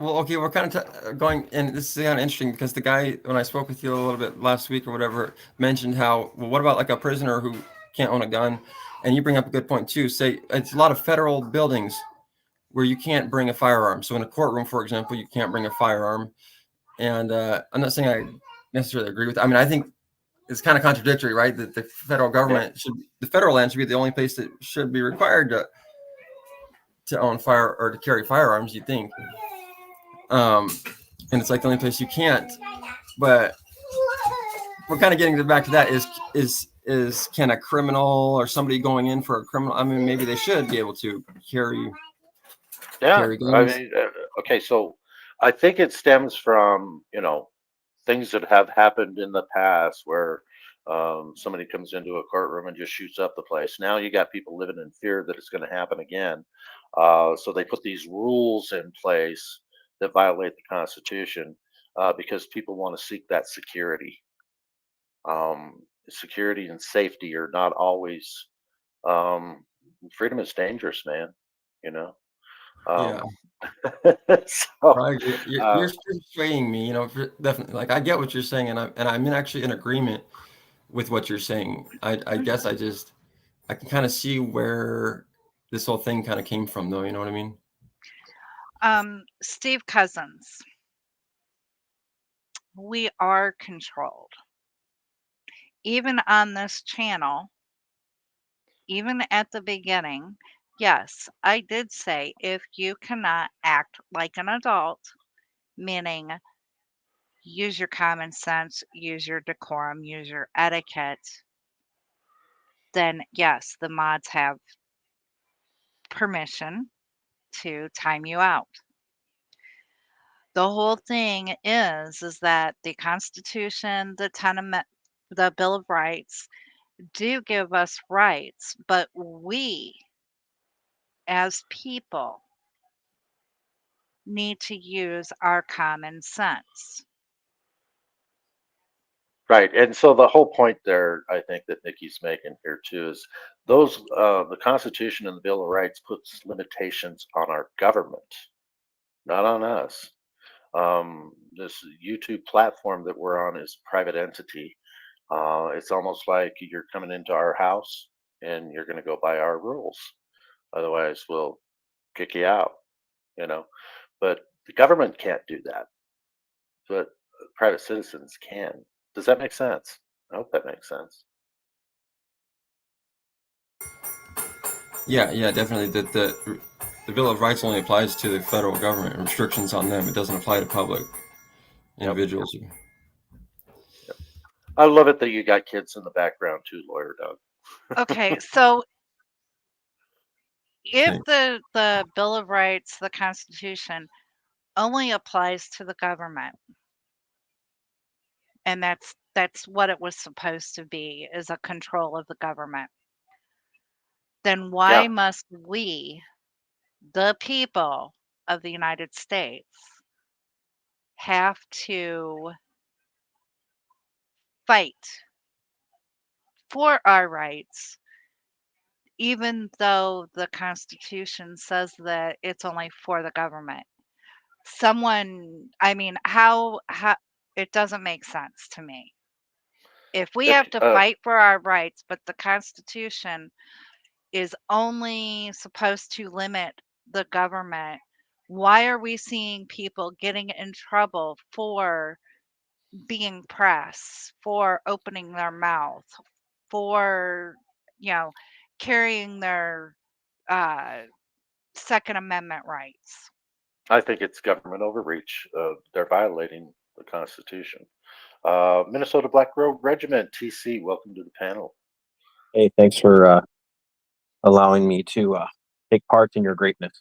okay, we're kind of going, and this is kind of interesting because the guy, when I spoke with you a little bit last week or whatever, mentioned how, well, what about like a prisoner who can't own a gun? And you bring up a good point too. Say it's a lot of federal buildings where you can't bring a firearm. So in a courtroom, for example, you can't bring a firearm. And I'm not saying I necessarily agree with that. I mean, I think it's kind of contradictory, right? That the federal government the federal land should be the only place that should be required to own fire or to carry firearms, you think. And it's like the only place you can't. But we're kind of getting back to that is can a criminal or somebody going in for a criminal, I mean, maybe they should be able to carry Yeah, I guns. mean, okay, so I think it stems from, things that have happened in the past where Somebody comes into a courtroom and just shoots up the place. Now you got people living in fear that it's going to happen again. So they put these rules in place that violate the Constitution because people want to seek that security. Security and safety are not always. Freedom is dangerous, man. You know. Yeah. So, Right. You're swaying me, definitely. Like I get what you're saying, and I'm actually in agreement with what you're saying. I guess I can kind of see where this whole thing kind of came from, though. You know what I mean? Steve Cousins, we are controlled. Even on this channel, even at the beginning, yes, I did say if you cannot act like an adult, meaning use your common sense, use your decorum, use your etiquette, then yes, the mods have permission to time you out. The whole thing is that the Constitution, the Bill of Rights do give us rights, but we as people need to use our common sense. right. And so the whole point there, I think that Nikki's making here too, is the Constitution and the Bill of Rights puts limitations on our government, not on us. This YouTube platform that we're on is a private entity. It's almost like you're coming into our house and you're going to go by our rules. Otherwise, we'll kick you out, you know. But the government can't do that. But private citizens can. Does that make sense? I hope that makes sense. Yeah, definitely. The Bill of Rights only applies to the federal government. Restrictions on them. It doesn't apply to public individuals. I love it that you got kids in the background too, Lawyer Doug. Okay, so if Thanks. the Bill of Rights, the Constitution, only applies to the government, and that's what it was supposed to be, is a control of the government, then why Yeah, must we, the people of the United States, have to fight for our rights, even though the Constitution says that it's only for the government? I mean, how it doesn't make sense to me. If we have to fight for our rights, but the Constitution is only supposed to limit the government, why are we seeing people getting in trouble for being press, for opening their mouth, for, carrying their Second Amendment rights? I think it's government overreach. They're violating the Constitution. Minnesota Black Robe Regiment, TC, welcome to the panel. Hey, thanks for allowing me to take part in your greatness.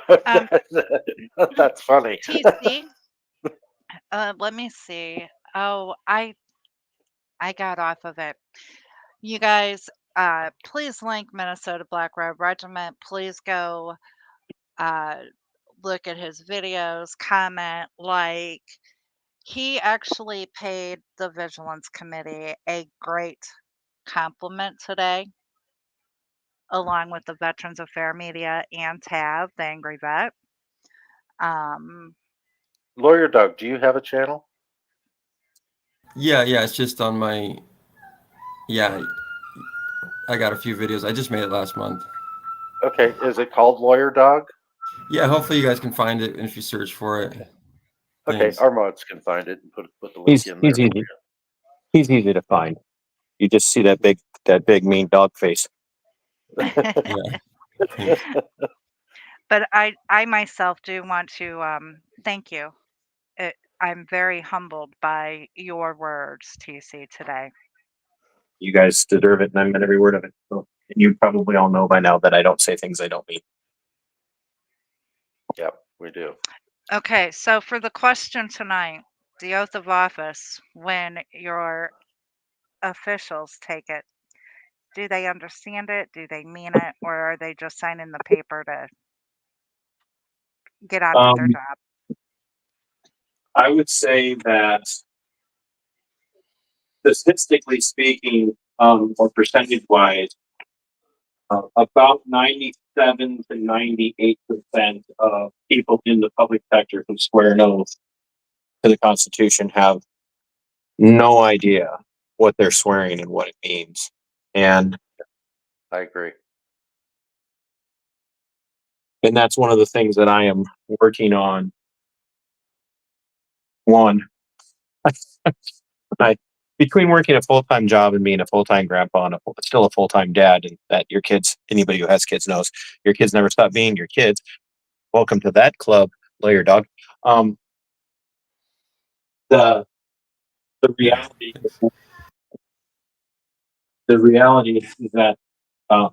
That's funny. TC, let me see. Oh, I got off of it. You guys, please link Minnesota Black Robe Regiment. Please go look at his videos, comment, like. He actually paid the Vigilance Committee a great compliment today, along with the Veterans Affairs Media and Tav, the Angry Vet. Lawyer Doug, do you have a channel? Yeah, it's just on my. Yeah, I got a few videos. I just made it last month. Okay, is it called Lawyer Dog? Yeah, hopefully you guys can find it if you search for it. Okay, Thanks. our mods can find it and put the link He's in there. easy. He's easy to find. You just see that big mean dog face. Yeah. Thanks. But I myself do want to thank you. I'm very humbled by your words, TC, today. You guys deserve it, and I meant every word of it. So you probably all know by now that I don't say things I don't mean. Yep, we do. Okay, so for the question tonight, the oath of office, when you're officials take it? Do they understand it? Do they mean it? Or are they just signing the paper to get on with their Um, job? I would say that statistically speaking, or percentage wise, about 97 to 98% of people in the public sector who swear an oath to the Constitution have no idea what they're swearing and what it means. And I agree. that's one of the things that I am working on. One, I between working a full-time job and being a full-time grandpa and still a full-time dad, and that your kids, anybody who has kids knows, your kids never stop being your kids. Welcome to that club, lawyer dog. Um, the the reality the reality is that uh,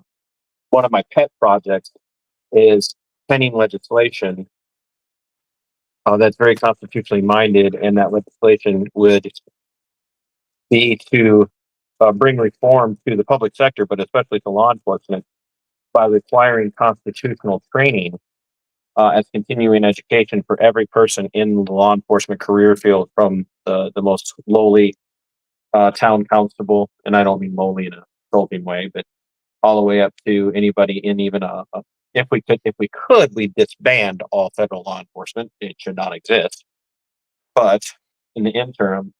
one of my pet projects is pending legislation that's very constitutionally minded, and that legislation would be to bring reform to the public sector, but especially to law enforcement, by requiring constitutional training as continuing education for every person in the law enforcement career field, from the most lowly town constable, and I don't mean lowly in a insulting way, but all the way up to anybody in even if we could, we disband all federal law enforcement. It should not exist. But in the interim,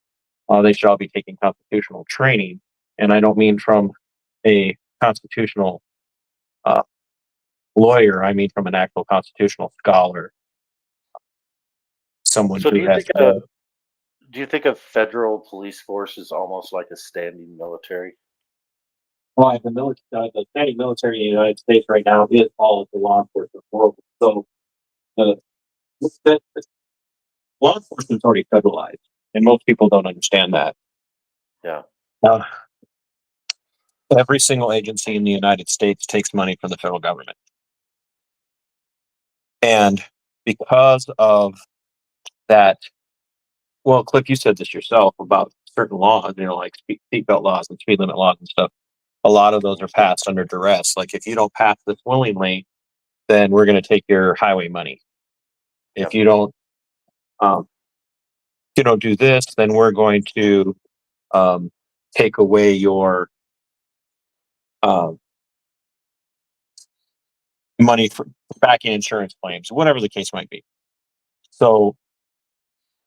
they should all be taking constitutional training. And I don't mean from a constitutional uh, lawyer. I mean from an actual constitutional scholar, someone So who has. do you think a federal police force is almost like a standing military? Well, the standing military in the United States right now is all of the law enforcement world. So the, the law enforcement's already federalized, and most people don't understand that. Yeah. Uh, every single agency in the United States takes money from the federal government, and because of that, well, Cliff, you said this yourself about certain laws, like seatbelt laws and speed limit laws and stuff. A lot of those are passed under duress. Like, if you don't pass this willingly, then we're going to take your highway money. If Yep. you don't, do this, then we're going to take away your money for back in insurance claims, whatever the case might be. So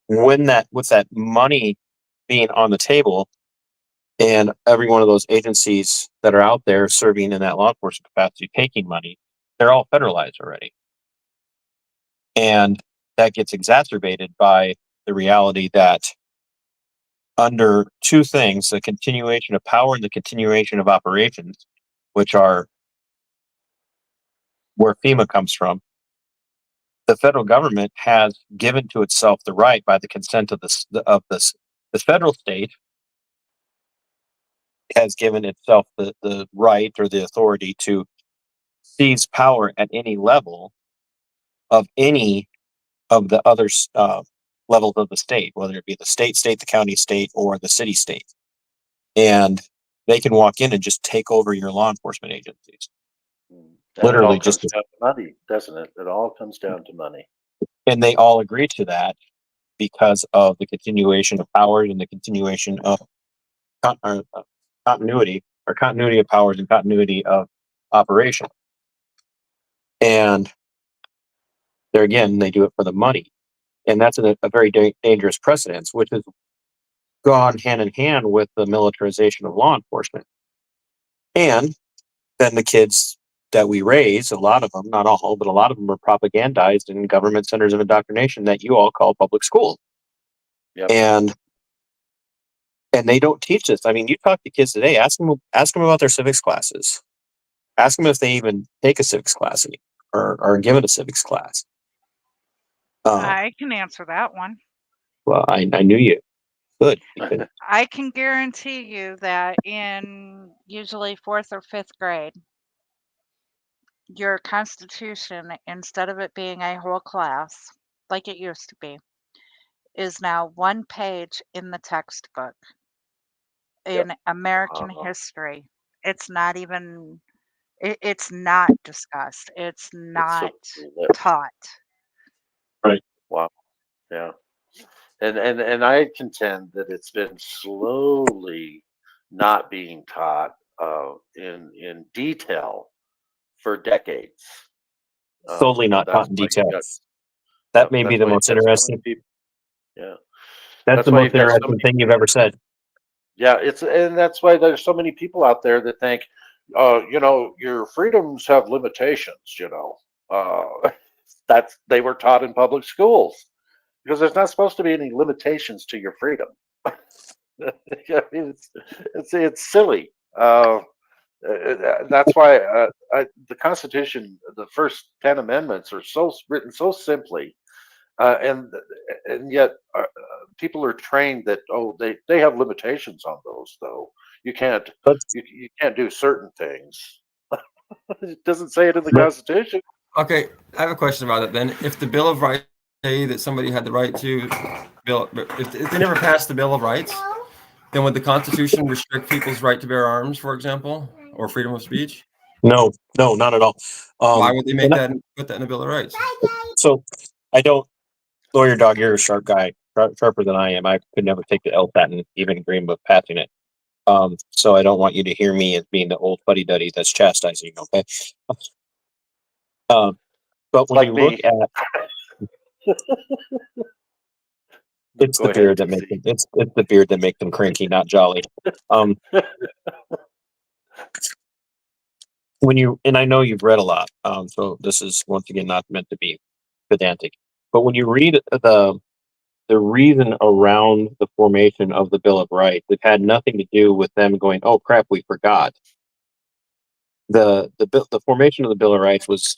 with that money being on the table, and every one of those agencies that are out there serving in that law enforcement capacity taking money, they're all federalized already. And that gets exacerbated by the reality that under two things, the continuation of power and the continuation of operations, which are where FEMA comes from, the federal government has given to itself the right, by the consent of the federal state, has given itself the right or the authority to seize power at any level of any of the other levels of the state, whether it be the state, the county state, or the city state. And they can walk in and just take over your law enforcement agencies. And Literally it all just, comes down to money, doesn't it? It all comes down to money. and they all agree to that because of the continuation of powers and the continuation of continuity of powers and continuity of operation. And there again, they do it for the money. And that's a very dangerous precedence, which has gone hand in hand with the militarization of law enforcement. And then the kids that we raise, a lot of them, not all, but a lot of them are propagandized in government centers of indoctrination that you all call public schools. Yep. And they don't teach this. I mean, you talk to kids today, ask them about their civics classes. Ask them if they even take a civics class or are given a civics class. I can answer that one. Well, I knew you could. Because I can guarantee you that in usually 4th or 5th grade, your Constitution, instead of it being a whole class like it used to be, is now one page in the textbook. in American Uh-huh. history. It's not even, it's not discussed. It's It's not so taught. wow. Yeah. And I contend that it's been slowly not being taught in detail for decades. Solely And not that's taught in why you detail. got, That may be that's the why you most got so many interesting. people. Yeah. That's That's the why most you've got so interesting many. thing you've ever said. Yeah, and that's why there's so many people out there that think, your freedoms have limitations. That's they were taught in public schools because there's not supposed to be any limitations to your freedom. I mean, it's silly. That's why the Constitution, the first 10 amendments, are written so simply, and yet people are trained that they have limitations on those though. You can't Let's you can't do certain things. It doesn't say it in the let, Constitution. Okay, I have a question about it then. If the Bill of Rights say that somebody had the right to if they never passed the Bill of Rights, then would the Constitution restrict people's right to bear arms, for example, or freedom of speech? no, not at all. Why would they make and that put that in the Bill of Rights? so I don't, lawyer dog, you're a sharp guy, sharper than I am. I could never take the LSAT and even dream of passing it. So I don't want you to hear me as being the old fuddy duddy that's chastising. Okay. But when Like you look me. at, it's Go the ahead, beard that makes TC. them, it's the beard that makes them cranky, not jolly. Um, when you, and I know you've read a lot, so this is once again not meant to be pedantic, but when you read the reason around the formation of the Bill of Rights, it had nothing to do with them going, oh crap, we forgot. The formation of the Bill of Rights was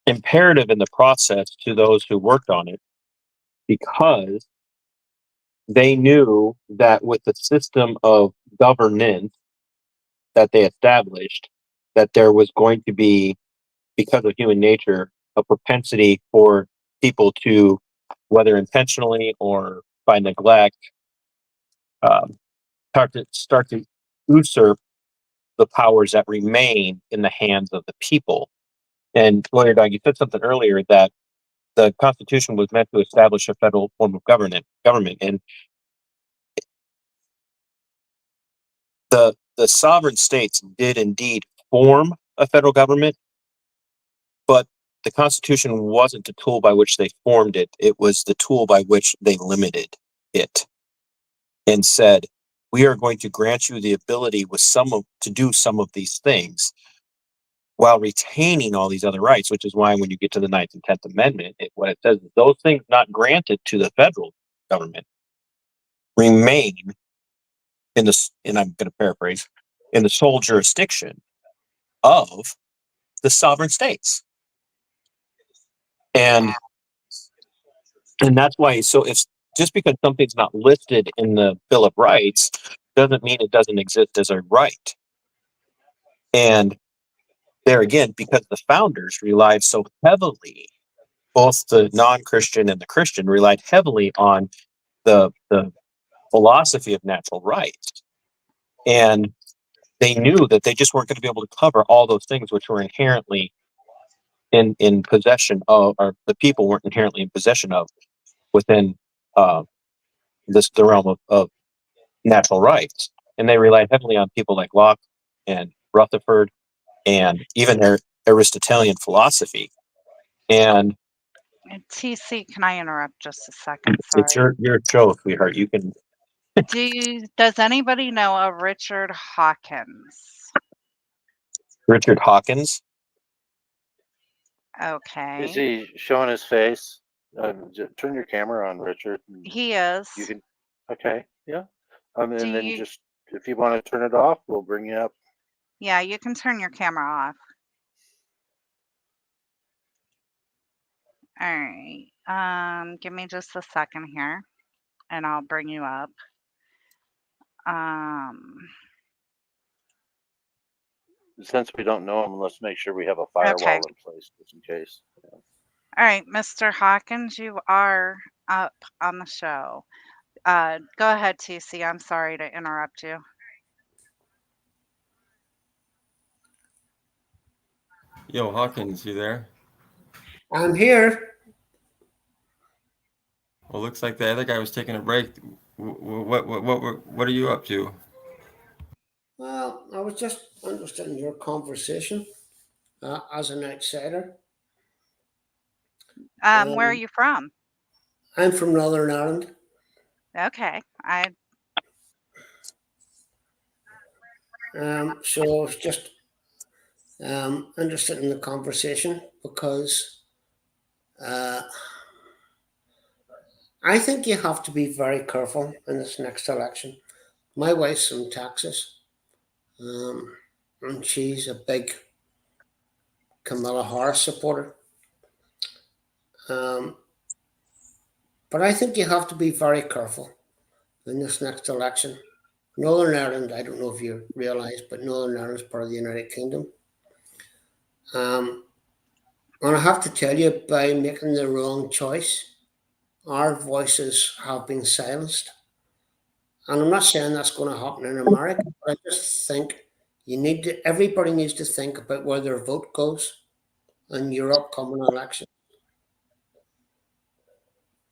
imperative in the process to those who worked on it, because they knew that with the system of governance that they established, that there was going to be, because of human nature, a propensity for people to, whether intentionally or by neglect, um, start to usurp the powers that remain in the hands of the people. And lawyer dog, you said something earlier that the Constitution was meant to establish a federal form of government, and the sovereign states did indeed form a federal government, but the Constitution wasn't the tool by which they formed it. It was the tool by which they limited it and said, we are going to grant you the ability to do some of these things while retaining all these other rights, which is why when you get to the 9th and 10th Amendment, what it says is those things not granted to the federal government remain in the, and I'm going to paraphrase, in the sole jurisdiction of the sovereign states. And that's why, so if just because something's not listed in the Bill of Rights doesn't mean it doesn't exist as a right. And there again, because the founders relied so heavily, both the non-Christian and the Christian relied heavily on the philosophy of natural rights. And they knew that they just weren't going to be able to cover all those things which were inherently in possession of, or the people weren't inherently in possession of within the realm of natural rights. And they relied heavily on people like Locke and Rutherford and even Aristotelian philosophy. And TC, can I interrupt just a second? it's Sorry. your show, sweetheart. You can. Does anybody know a Richard Hawkins? Richard Hawkins. Is Okay. he showing his face? Turn your camera on, Richard. He is. You can. Okay. Yeah. Do And then you, just if you want to turn it off, we'll bring you up. yeah, you can turn your camera off. All right. Give me just a second here and I'll bring you up. Since we don't know him, let's make sure we have a firewall Okay. in place just in case. Yeah. All right, Mr. Hawkins, you are up on the show. Go ahead, TC. I'm sorry to interrupt you. Yo, Hawkins, you there? I'm here. Well, looks like the other guy was taking a break. What are you up to? Well, I was just interested in your conversation as an outsider. Where are Um, you from? I'm from Northern Ireland. Okay. So I was just interested in the conversation because uh, I think you have to be very careful in this next election. My wife's from Texas, and she's a big Kamala Harris supporter. Um, but I think you have to be very careful in this next election. Northern Ireland, I don't know if you realise, but Northern Ireland is part of the United Kingdom. And I have to tell you, by making the wrong choice, our voices have been silenced. And I'm not saying that's going to happen in America, but I just think everybody needs to think about where their vote goes in your upcoming election.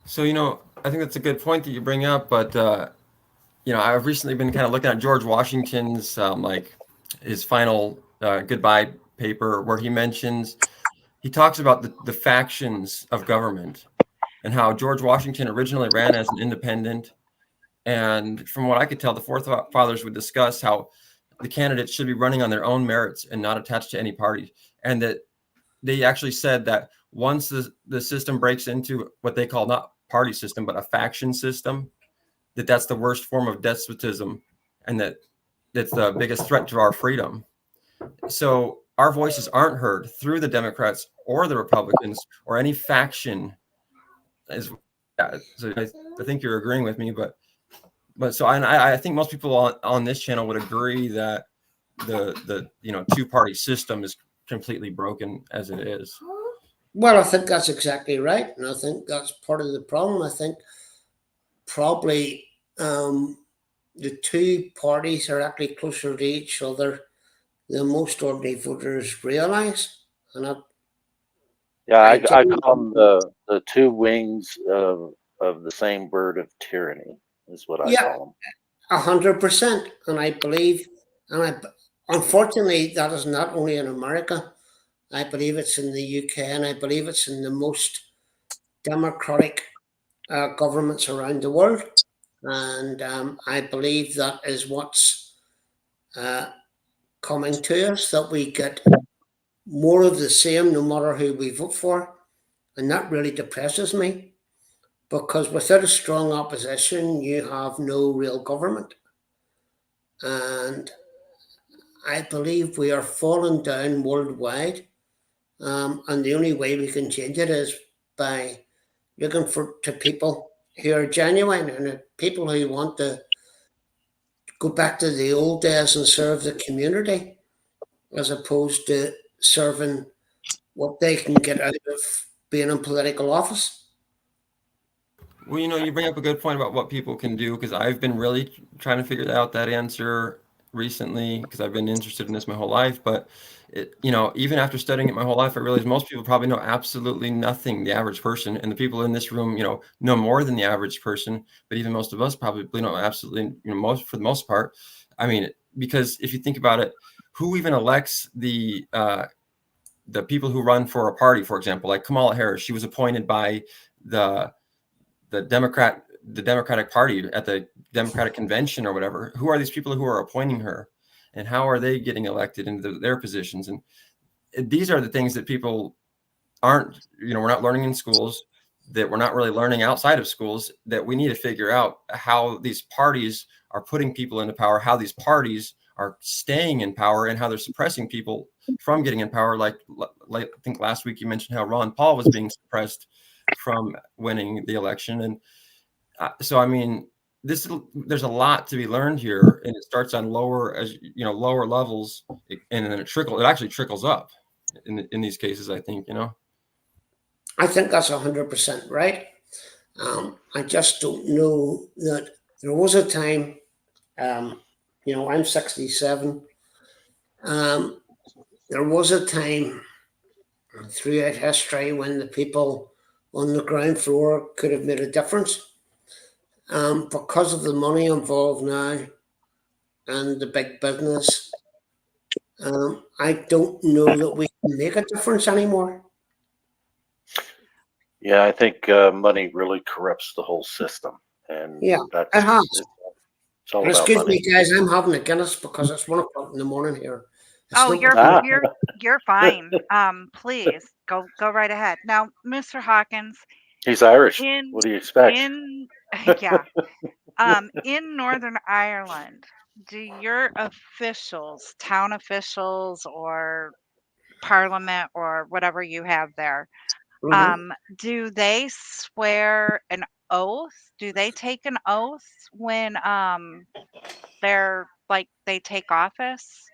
So, I think that's a good point that you bring up, but I've recently been kind of looking at George Washington's his final goodbye paper, where he talks about the factions of government and how George Washington originally ran as an independent. And from what I could tell, the forefathers would discuss how the candidates should be running on their own merits and not attached to any party. And that they actually said that once the system breaks into what they call not party system, but a faction system, that's the worst form of despotism, and that's the biggest threat to our freedom. So our voices aren't heard through the Democrats or the Republicans or any faction. So I think you're agreeing with me, but so I think most people on this channel would agree that the two-party system is completely broken as it is. Well, I think that's exactly right. And I think that's part of the problem. I think probably the two parties are actually closer to each other than most ordinary voters realise. And I call them the two wings of the same bird of tyranny, is what I call them. 100%. And I believe, unfortunately, that is not only in America. I believe it's in the UK, and I believe it's in the most democratic governments around the world. And I believe that is what's coming to us, that we get more of the same no matter who we vote for. And that really depresses me, because without a strong opposition, you have no real government. And I believe we are falling down worldwide. And the only way we can change it is by looking to people who are genuine and people who want to go back to the old days and serve the community, as opposed to serving what they can get out of being in political office. Well, you bring up a good point about what people can do, because I've been really trying to figure out that answer recently, because I've been interested in this my whole life. But even after studying it my whole life, I realized most people probably know absolutely nothing, the average person. And the people in this room, know more than the average person. But even most of us probably know absolutely, for the most part. I mean, because if you think about it, who even elects the people who run for a party, for example, like Kamala Harris? She was appointed by the Democratic Party at the Democratic Convention or whatever. Who are these people who are appointing her, and how are they getting elected into their positions? And these are the things that people aren't, we're not learning in schools, that we're not really learning outside of schools, that we need to figure out how these parties are putting people into power, how these parties are staying in power, and how they're suppressing people from getting in power. Like I think last week you mentioned how Ron Paul was being suppressed from winning the election. And so, I mean, there's a lot to be learned here, and it starts on lower levels, and then it actually trickles up in these cases, I think. I think that's 100% right. I just don't know that there was a time, I'm 67. There was a time throughout history when the people on the ground floor could have made a difference. Because of the money involved now and the big business, I don't know that we can make a difference anymore. Yeah, I think money really corrupts the whole system, and Yeah, that's it has. it's all And about excuse money. me, guys, I'm having a Guinness because it's 1 o'clock in the morning here. It's Oh, not- Ah. you're fine. Please go right ahead. Now, Mr. Hawkins, He's Irish. in What do you expect? in yeah, in Northern Ireland, do your officials, town officials or parliament or whatever you have there, Mhm. do they swear an oath? Do they take an oath when they take office?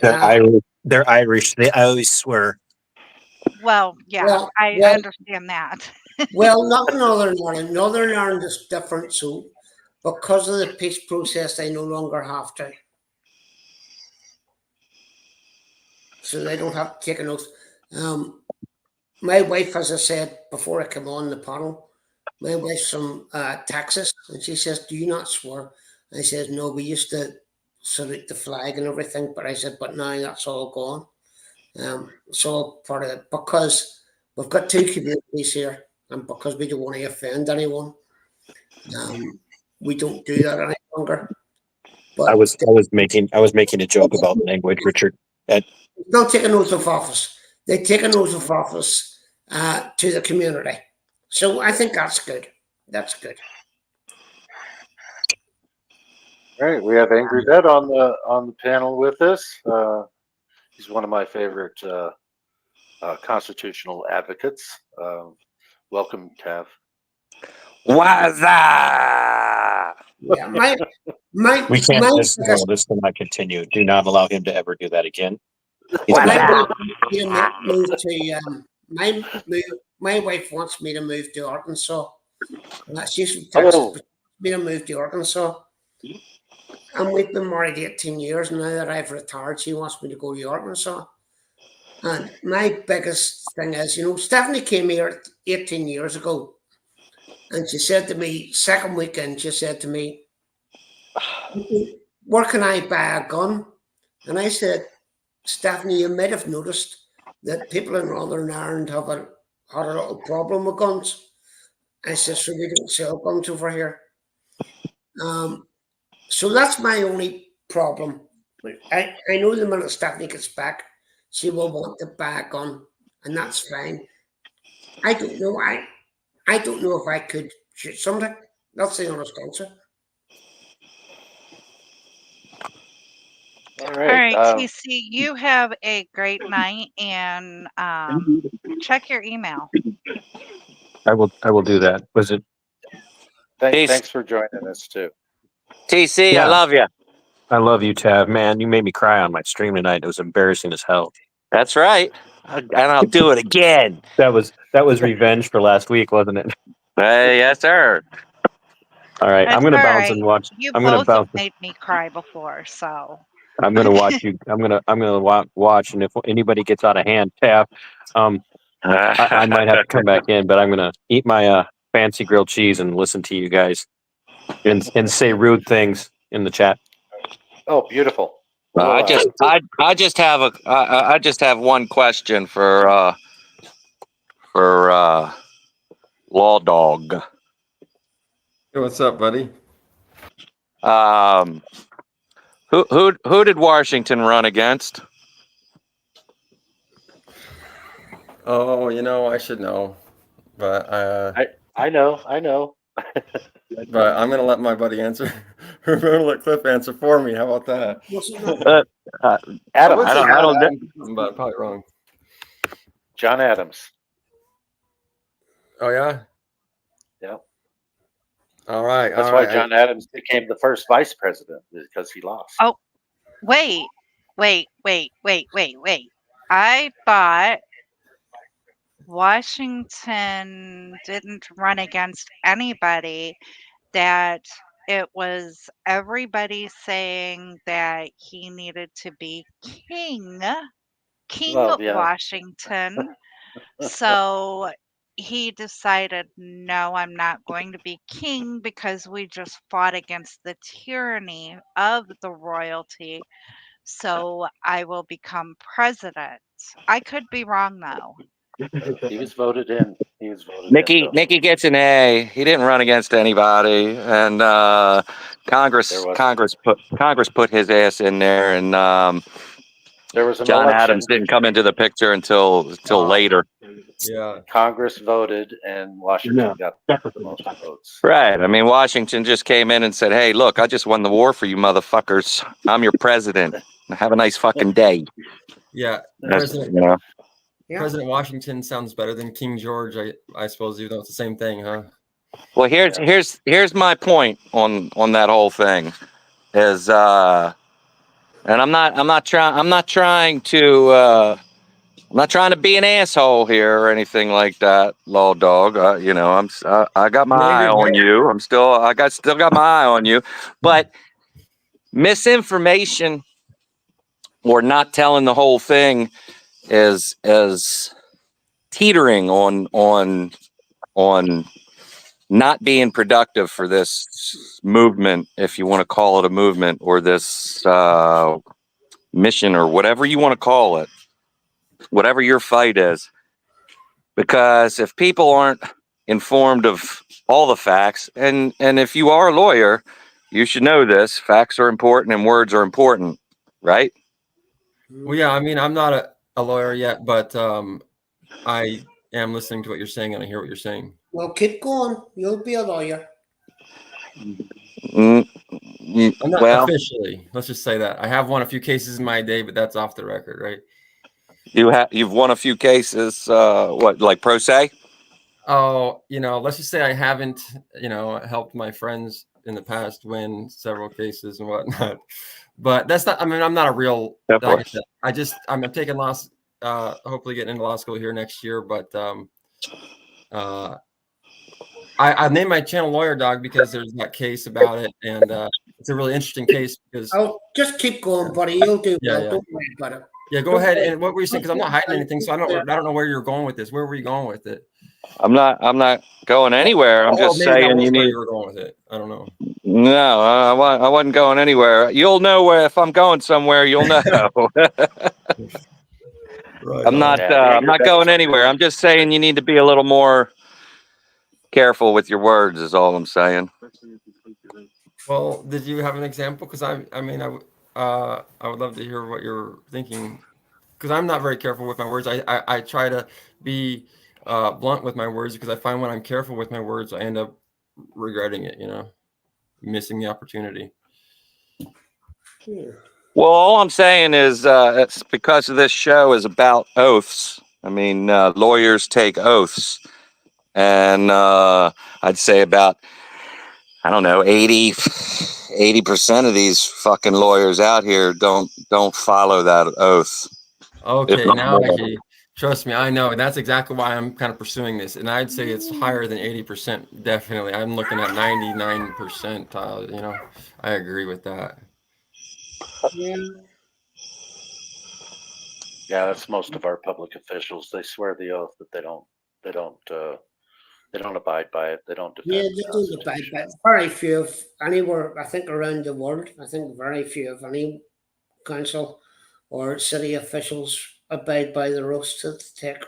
They're Uh, Irish. They're Irish. They always swear. Well, yeah, Well, I well, understand that. well, not in Northern Ireland. Northern Ireland is different. So, because of the peace process, they no longer have to. So they don't have to take an oath. My wife, as I said before I came on the panel, my wife's from Texas, and she says, "Do you not swear?" I said, "No, we used to salute the flag and everything," but I said, "But now that's all gone." It's all part of it because we've got two communities here, and because we don't want to offend anyone, we don't do that any longer. I But was making a joke about language, Richard. they'll take an oath of office. They take an oath of office to the community. So I think that's good. That's good. All right, we have Angry Dad on the panel with us. He's one of my favorite constitutional advocates. Welcome, Tav. What's Yeah, my We can't. my This cannot continue. Do not allow him to ever do that again. He's my gonna- wife move to my wife wants me to move to Arkansas. She's from Texas, Oh. but me to move to Arkansas. And we've been married 18 years. Now that I've retired, she wants me to go to Arkansas. And my biggest thing is, Stephanie came here 18 years ago, and she said to me, second weekend, she said to me, "Where can I buy a gun?" And I said, "Stephanie, you might have noticed that people in Northern Ireland had a little problem with guns." I said, "So we don't sell guns over here." So that's my only problem. I know the minute Stephanie gets back, she will want to buy a gun, and that's fine. I don't know. I don't know if I could shoot somebody. That's the honest answer. All All right. right, TC, you have a great night and check your email. I will do that. Was it Thanks for joining us too. TC? Yeah. I love you. I love you, Tav. Man, you made me cry on my stream tonight. It was embarrassing as hell. That's right. And I'll do it again. That was revenge for last week, wasn't it? Yes, sir. All right, That's I'm gonna all bounce right. and watch. You I'm gonna both have bounce. made me cry before, so I'm gonna watch you. I'm gonna watch, and if anybody gets out of hand, Tav, I might have to come back in. But I'm gonna eat my fancy grilled cheese and listen to you guys, and say rude things in the chat. Oh, beautiful. I just have one question for Law Dog. Hey, what's up, buddy? Who did Washington run against? Oh, I should know, but I know. but I'm gonna let my buddy answer. I'm gonna let Cliff answer for me. How about that? Adam. I don't. But probably wrong. John Adams. Oh yeah. Yep. All right. That's all why right. John Adams became the first vice president, because he lost. Oh. wait. I thought Washington didn't run against anybody, that it was everybody saying that he needed to be King Well, yeah. Washington. So he decided, no, I'm not going to be king because we just fought against the tyranny of the royalty. So I will become president. I could be wrong though. He was voted in. He was voted in. though. Nikki gets an A. He didn't run against anybody, and Congress There was- Congress put his ass in there, and There was an John election. Adams didn't come into the picture until later. Yeah. Congress voted, and Washington got the most votes. Right. I mean, Washington just came in and said, "Hey, look, I just won the war for you, motherfuckers. I'm your president. Have a nice fucking day." Yeah. That's, President, you know. Yeah. President Washington sounds better than King George, I suppose, even though it's the same thing, huh? Well, here's my point on that whole thing is and I'm not trying to be an asshole here or anything like that, Law Dog. You know, I got my eye on you. Still got my eye on you, but misinformation or not telling the whole thing is teetering on not being productive for this movement, if you want to call it a movement, or this mission, or whatever you want to call it, whatever your fight is. Because if people aren't informed of all the facts, and if you are a lawyer, you should know this: facts are important and words are important, right? Well, yeah, I mean, I'm not a lawyer yet, but I am listening to what you're saying and I hear what you're saying. Well, keep going. You'll be a lawyer. I'm not Well, officially. Let's just say that. I have won a few cases in my day, but that's off the record, right? you've won a few cases. What, like pro se? Oh, let's just say I haven't, helped my friends in the past win several cases and whatnot. But that's not, I mean, I'm not a real, Of like I course. said, I'm taking loss, hopefully getting into law school here next year. But I named my channel Lawyer Dog because there's that case about it. And it's a really interesting case because. Oh, just keep going, buddy. You'll do well. Yeah. Don't worry about it. Yeah, go ahead. And what were you saying? Because I'm not hiding anything, so I don't know where you're going with this. Where were you going with it? I'm not going anywhere. I'm just maybe that saying was you where need. you were going with it. I don't know. No, I wasn't going anywhere. You'll know where if I'm going somewhere. You'll know. Right. I'm not going anywhere. I'm just saying you need to be a little more careful with your words. Is all I'm saying. Well, did you have an example? Because I would love to hear what you're thinking. Because I'm not very careful with my words. I try to be blunt with my words because I find when I'm careful with my words, I end up regretting it. Missing the opportunity. Well, all I'm saying is it's because of this show is about oaths. I mean, lawyers take oaths, and I'd say about, I don't know, 80% of these fucking lawyers out here don't follow that oath. Okay, If not now I more. hear you. Trust me, I know. And that's exactly why I'm kind of pursuing this. And I'd say it's higher than 80%. Definitely. I'm looking at 99 percentile. I agree with that. Yeah. Yeah, that's most of our public officials. They swear the oath, but they don't abide by it. They don't defend Yeah, the they don't abide by Constitution. it. Very few of anywhere, I think, around the world. I think very few of any council or city officials abide by the oaths that they take.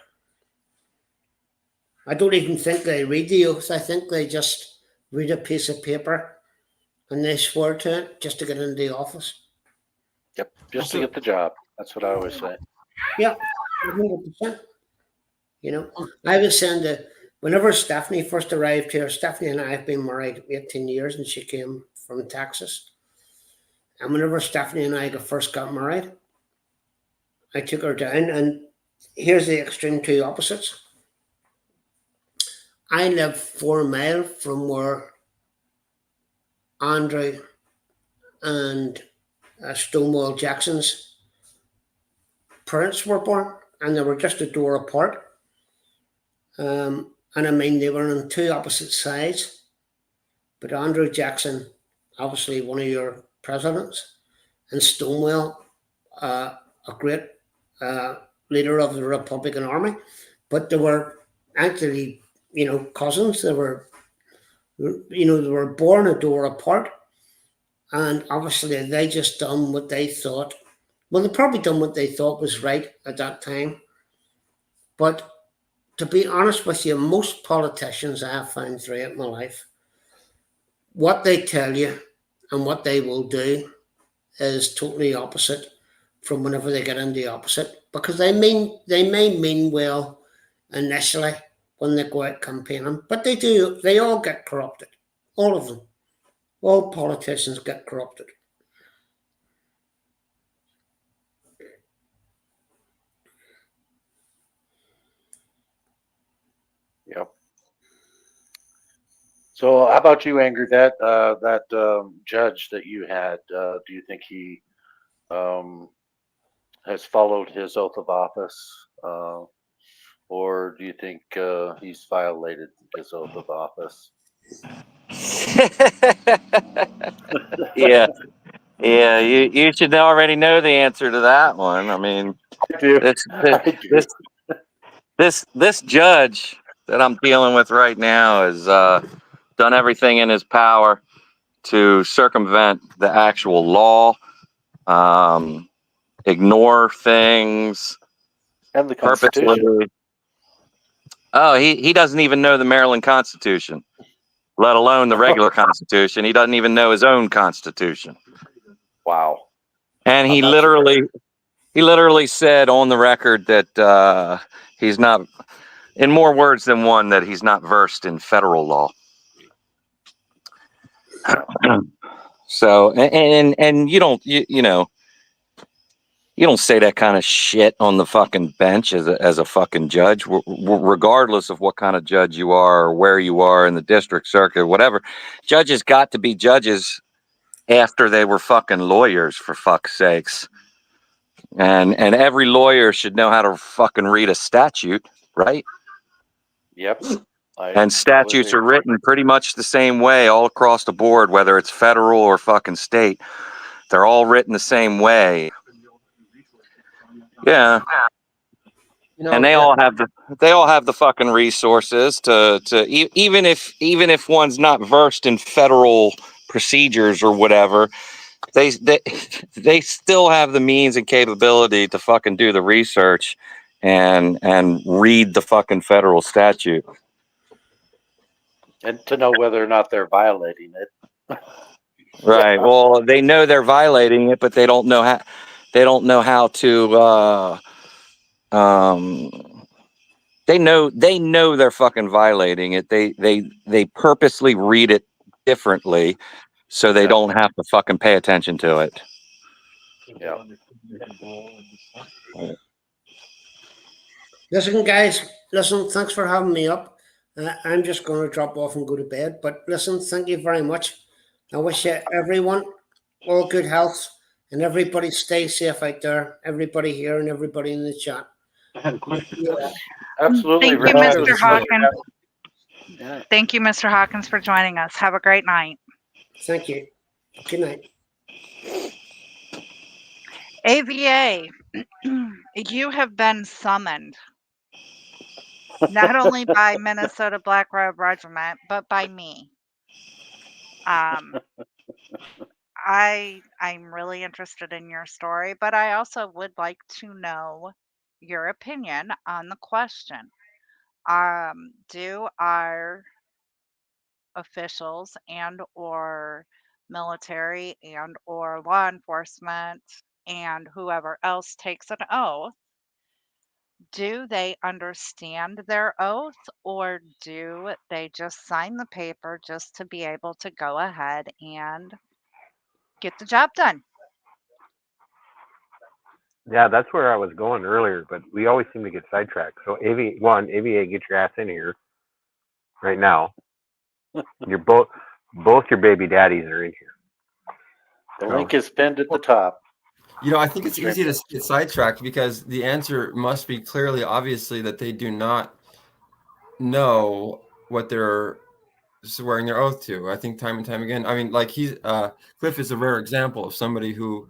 I don't even think they read the oath. I think they just read a piece of paper and they swear to it just to get into the office. Yep, just to get the job. That's what I always say. Yeah, 100%. I was saying that whenever Stephanie first arrived here, Stephanie and I have been married 18 years and she came from Texas. And whenever Stephanie and I first got married, I took her down, and here's the extreme two opposites. I live 4 miles from where Andrew and Stonewall Jackson's parents were born, and they were just a door apart. And I mean, they were on two opposite sides. But Andrew Jackson, obviously one of your presidents, and Stonewall, a great leader of the Republican Army. But they were actually, cousins. They were, they were born a door apart. And obviously they just done what they thought. Well, they probably done what they thought was right at that time. But to be honest with you, most politicians I have found throughout my life, what they tell you and what they will do is totally opposite from whenever they get into the opposite. Because they may mean well initially when they go out campaigning, but they all get corrupted. All of them. All politicians get corrupted. Yep. So how about you, Angry? That judge that you had, do you think he has followed his oath of office? Or do you think he's violated his oath of office? Yeah. Yeah, you should already know the answer to that one. I mean, I do. this judge that I'm dealing with right now has done everything in his power to circumvent the actual law, ignore things, And the purposely. Constitution. Oh, he doesn't even know the Maryland Constitution, let alone the regular Constitution. He doesn't even know his own Constitution. Wow. And he I'm not literally said on the record that he's not, in more words than one, that he's not versed in federal law. So, and you don't, you don't say that kind of shit on the fucking bench as a fucking judge, regardless of what kind of judge you are or where you are in the district circuit, whatever. Judges got to be judges after they were fucking lawyers, for fuck's sakes. And every lawyer should know how to fucking read a statute, right? Yep. And statutes are written pretty much the same way all across the board, whether it's federal or fucking state. They're all written the same way. Yeah. And they all have the fucking resources to even if one's not versed in federal procedures or whatever, they still have the means and capability to fucking do the research and read the fucking federal statute. And to know whether or not they're violating it. Right. Well, they know they're violating it, but they don't know how. They don't know how to. They know they're fucking violating it. They purposely read it differently, so they don't have to fucking pay attention to it. Yeah. Listen, guys, thanks for having me up. I'm just going to drop off and go to bed. But listen, thank you very much. I wish everyone all good health and everybody stay safe out there. Everybody here and everybody in the chat. I had a question. Absolutely. Thank you, Mr. Hawkins. Thank you, Mr. Hawkins, for joining us. Have a great night. Thank you. Good night. AVA, you have been summoned. Not only by Minnesota Black Robe Regiment, but by me. I'm really interested in your story, but I also would like to know your opinion on the question. Do our officials and or military and or law enforcement and whoever else takes an oath, do they understand their oath, or do they just sign the paper just to be able to go ahead and get the job done? Yeah, that's where I was going earlier, but we always seem to get sidetracked. So AVA, get your ass in here right now. You're both your baby daddies are in here. The link is pinned at the top. I think it's easy to get sidetracked because the answer must be clearly, obviously, that they do not know what they're swearing their oath to. I think time and time again. I mean, like Cliff is a rare example of somebody who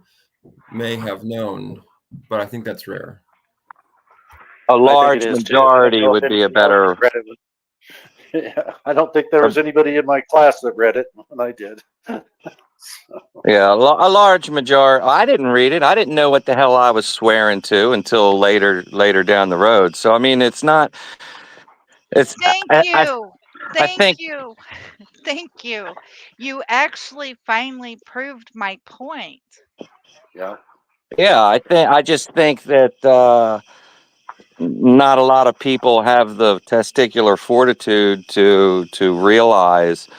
may have known, but I think that's rare. A I think large it is too. I don't majority know if would be a anybody else better. read it. Yeah, I don't think there was anybody in my class that read it, and I did. Yeah, a large majority. I didn't read it. I didn't know what the hell I was swearing to until later down the road. So I mean, it's not. It's. Thank I you. Thank think. you. Thank you. You actually finally proved my point. Yeah. Yeah, I just think that not a lot of people have the testicular fortitude to realize,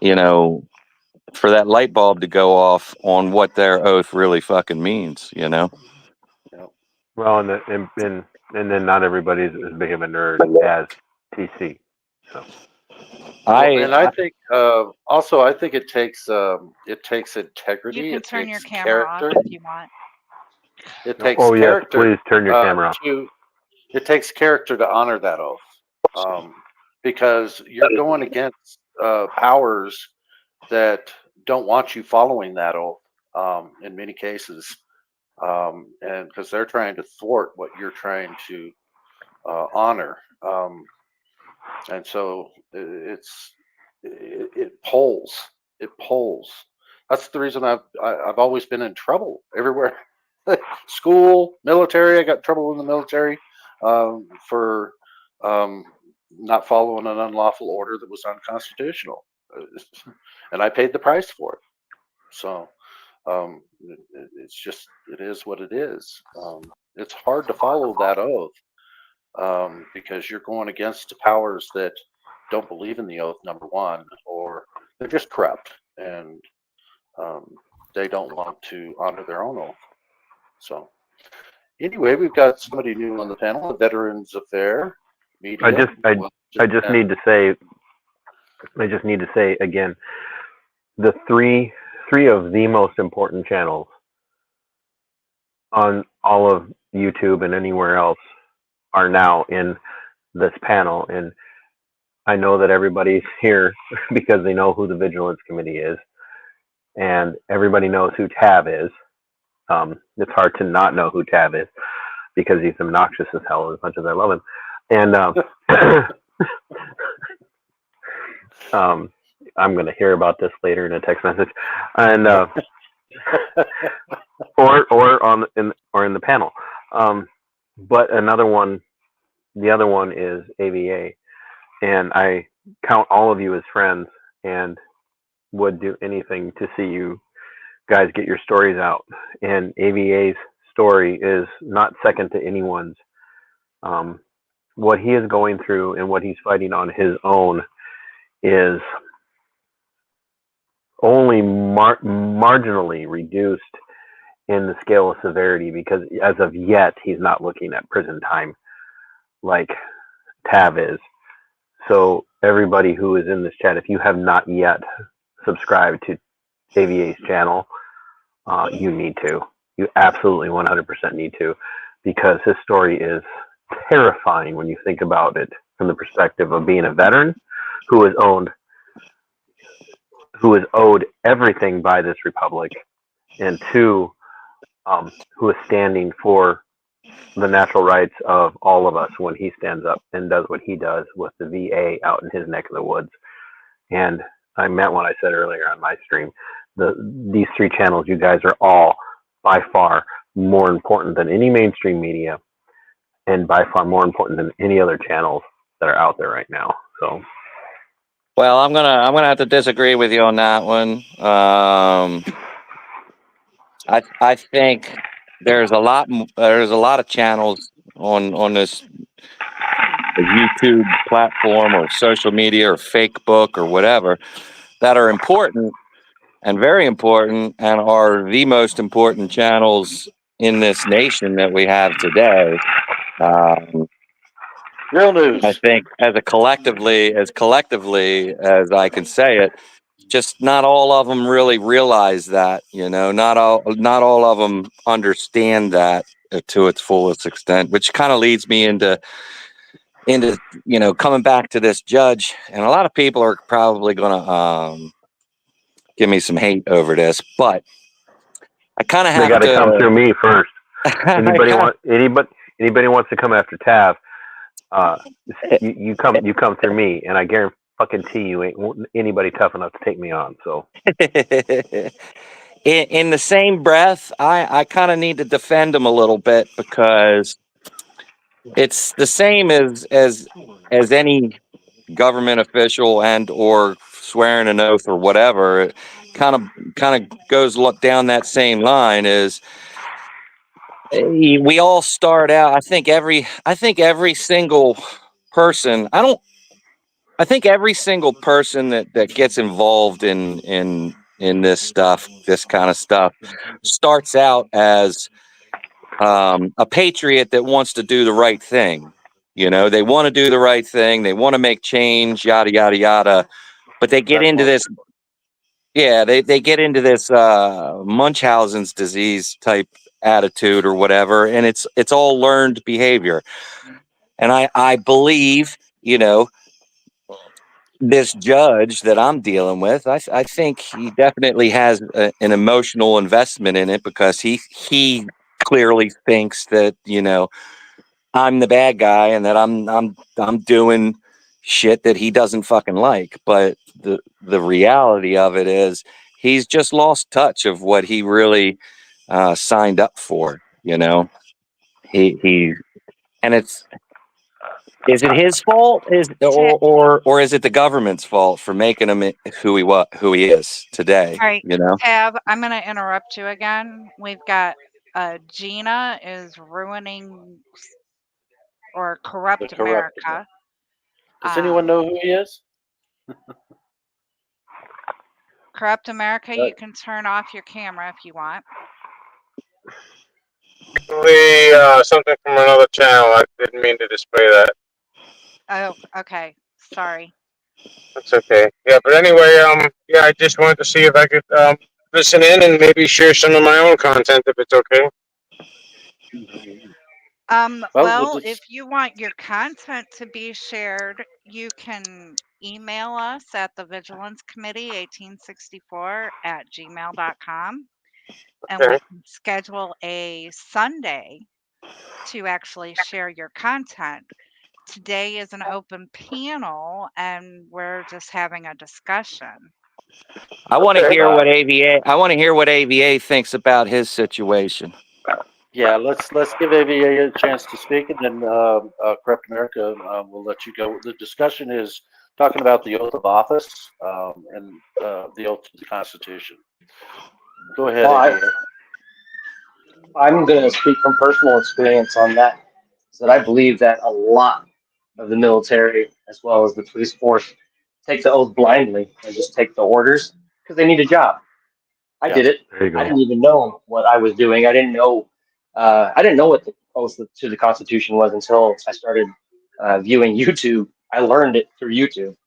you know, for that light bulb to go off on what their oath really fucking means. You know. Well, and then not everybody's as big of a nerd as TC. So And I think also I think it takes integrity. You can It turn your takes camera off character. if you want. It takes oh yes, character. please turn your camera off. It takes character to honor that oath, because you're going against powers that don't want you following that oath in many cases, and because they're trying to thwart what you're trying to honor, and so it pulls. It pulls. That's the reason I've always been in trouble everywhere. School, military. I got in trouble in the military for not following an unlawful order that was unconstitutional, and I paid the price for it. So it's just it is what it is. It's hard to follow that oath because you're going against the powers that don't believe in the oath. Number one, or they're just corrupt and they don't want to honor their own oath. So anyway, we've got somebody new on the panel, a Veterans Affair Media. I just need to say again, the three of the most important channels on all of YouTube and anywhere else are now in this panel, and I know that everybody's here because they know who the Vigilance Committee is, and everybody knows who Tav is. It's hard to not know who Tav is because he's obnoxious as hell, as much as I love him. And I'm going to hear about this later in a text message, and or in the panel. But another one, the other one is AVA, and I count all of you as friends and would do anything to see you guys get your stories out. And AVA's story is not second to anyone's. What he is going through and what he's fighting on his own is only marginally reduced in the scale of severity, because as of yet he's not looking at prison time like Tav is. So everybody who is in this chat, if you have not yet subscribed to AVA's channel, you need to. You absolutely 100% need to, because his story is terrifying when you think about it from the perspective of being a veteran who is owed everything by this republic, and two, who is standing for the natural rights of all of us when he stands up and does what he does with the VA out in his neck of the woods. And I meant what I said earlier on my stream. These three channels, you guys are all by far more important than any mainstream media, and by far more important than any other channels that are out there right now. So, well, I'm gonna have to disagree with you on that one. I think there's a lot of channels on this YouTube platform or social media or fake book or whatever that are important and very important and are the most important channels in this nation that we have today. Real news. I think as collectively as I can say it, just not all of them really realize that, not all of them understand that to its fullest extent, which kind of leads me into into, coming back to this judge, and a lot of people are probably going to give me some hate over this, but I kind of They have got to come through to. me first. Anybody wants to come after Tav, you come through me, and I guarantee you ain't anybody tough enough to take me on. So in the same breath, I kind of need to defend him a little bit, because it's the same as any government official and or swearing an oath or whatever. It kind of goes down that same line. Is we all start out. I think every single person. I think every single person that gets involved in this stuff, this kind of stuff, starts out as a patriot that wants to do the right thing. They want to do the right thing. They want to make change, yada, yada, yada. But they get into this. Yeah, they get into this Munchausen's disease type attitude or whatever. And it's all learned behavior. And I believe, this judge that I'm dealing with, I think he definitely has an emotional investment in it, because he clearly thinks that, I'm the bad guy and that I'm doing shit that he doesn't fucking like. But the reality of it is he's just lost touch of what he really signed up for. He and is it his fault? Or is it the government's fault for making him who he is today? All right, Tab, I'm going to interrupt you again. We've got Gina is ruining or corrupt America. Does anyone know who he is? Corrupt America, you can turn off your camera if you want. Something from another channel. I didn't mean to display that. Oh, okay. Sorry. That's okay. Yeah, but anyway, yeah, I just wanted to see if I could listen in and maybe share some of my own content, if it's okay. Well, if you want your content to be shared, you can email us at the Vigilance Committee 1864@gmail.com, and we can schedule a Sunday to actually share your content. Today is an open panel, and we're just having a discussion. I want to hear what AVA. I want to hear what AVA thinks about his situation. Yeah, let's give AVA a chance to speak, and then Corrupt America, we'll let you go. The discussion is talking about the oath of office and the oath to the Constitution. Go ahead, AVA. I'm going to speak from personal experience on that. Is that I believe that a lot of the military, as well as the police force, take the oath blindly and just take the orders because they need a job. I did it. There you go. I didn't even know what I was doing. I didn't know what the oath to the Constitution was until I started viewing YouTube. I learned it through YouTube.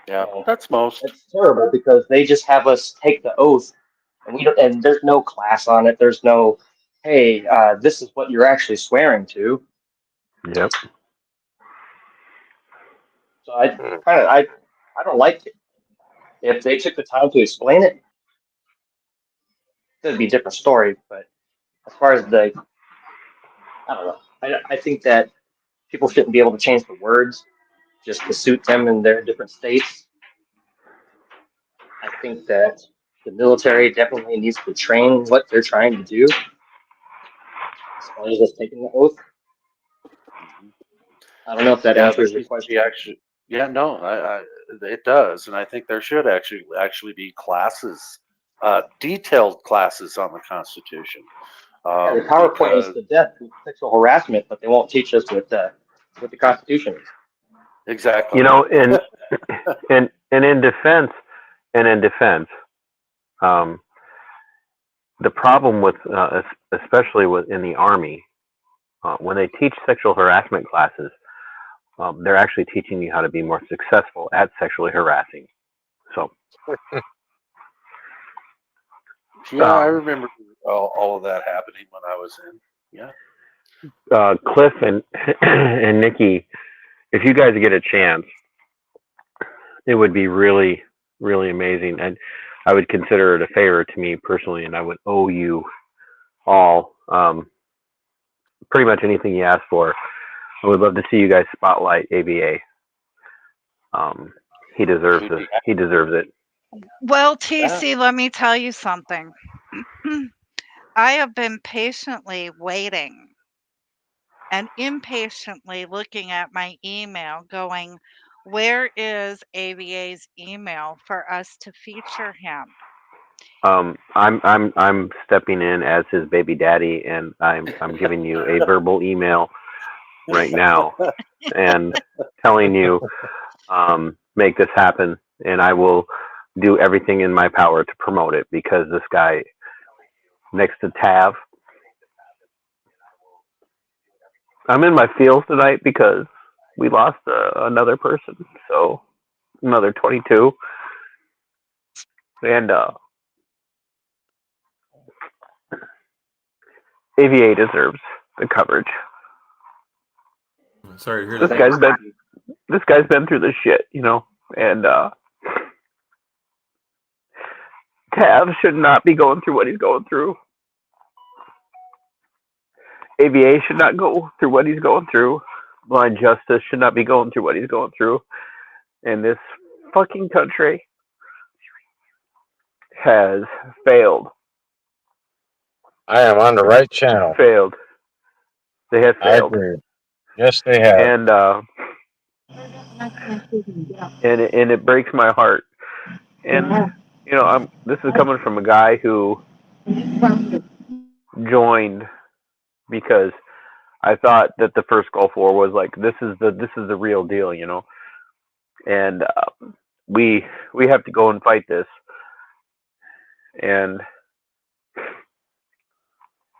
Yeah, that's most. It's terrible because they just have us take the oath, and we don't. And there's no class on it. There's no, hey, this is what you're actually swearing to. Yep. So I don't like it. If they took the time to explain it, it'd be a different story. But as far as I don't know. I think that people shouldn't be able to change the words just to suit them in their different states. I think that the military definitely needs to train what they're trying to do, as far as us taking the oath. I don't know if that answers your question. It does, and I think there should actually be classes, detailed classes on the Constitution. Yeah, the PowerPoint is the death of sexual harassment, but they won't teach us what the Constitution is. Exactly. In defense, the problem with, especially in the Army, when they teach sexual harassment classes, they're actually teaching you how to be more successful at sexually harassing. So. Yeah, I remember all of that happening when I was in. Yeah. Cliff and and Nikki, if you guys get a chance, it would be really, really amazing. And I would consider it a favor to me personally, and I would owe you all pretty much anything you ask for. I would love to see you guys spotlight AVA. He deserves this. He deserves it. Well, TC, let me tell you something. I have been patiently waiting and impatiently looking at my email going, where is AVA's email for us to feature him? I'm stepping in as his baby daddy, and I'm giving you a verbal email right now and telling you make this happen, and I will do everything in my power to promote it, because this guy next to Tav, I'm in my feels tonight because we lost another person, so another 22, and AVA deserves the coverage. Sorry to hear This that. guy's been through this shit, you know, and Tav should not be going through what he's going through. AVA should not go through what he's going through. Blind Justice should not be going through what he's going through. And this fucking country has failed. I am on the right channel. Failed. They have I failed. agree. Yes, they have. And it breaks my heart. And you know, this is coming from a guy who joined because I thought that the first Gulf War was like, this is the real deal, you know. And we have to go and fight this. And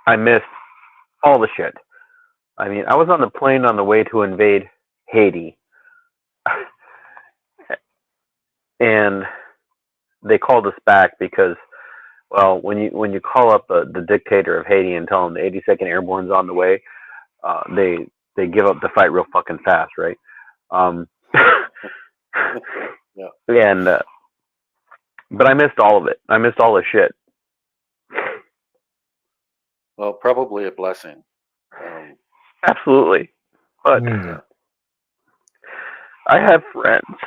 I missed all the shit. I mean, I was on the plane on the way to invade Haiti, and they called us back because, well, when you call up the dictator of Haiti and tell him the 82nd Airborne's on the way, they give up the fight real fucking fast, right? Yeah. And but I missed all of it. I missed all the shit. Well, probably a blessing. Absolutely. But I have friends.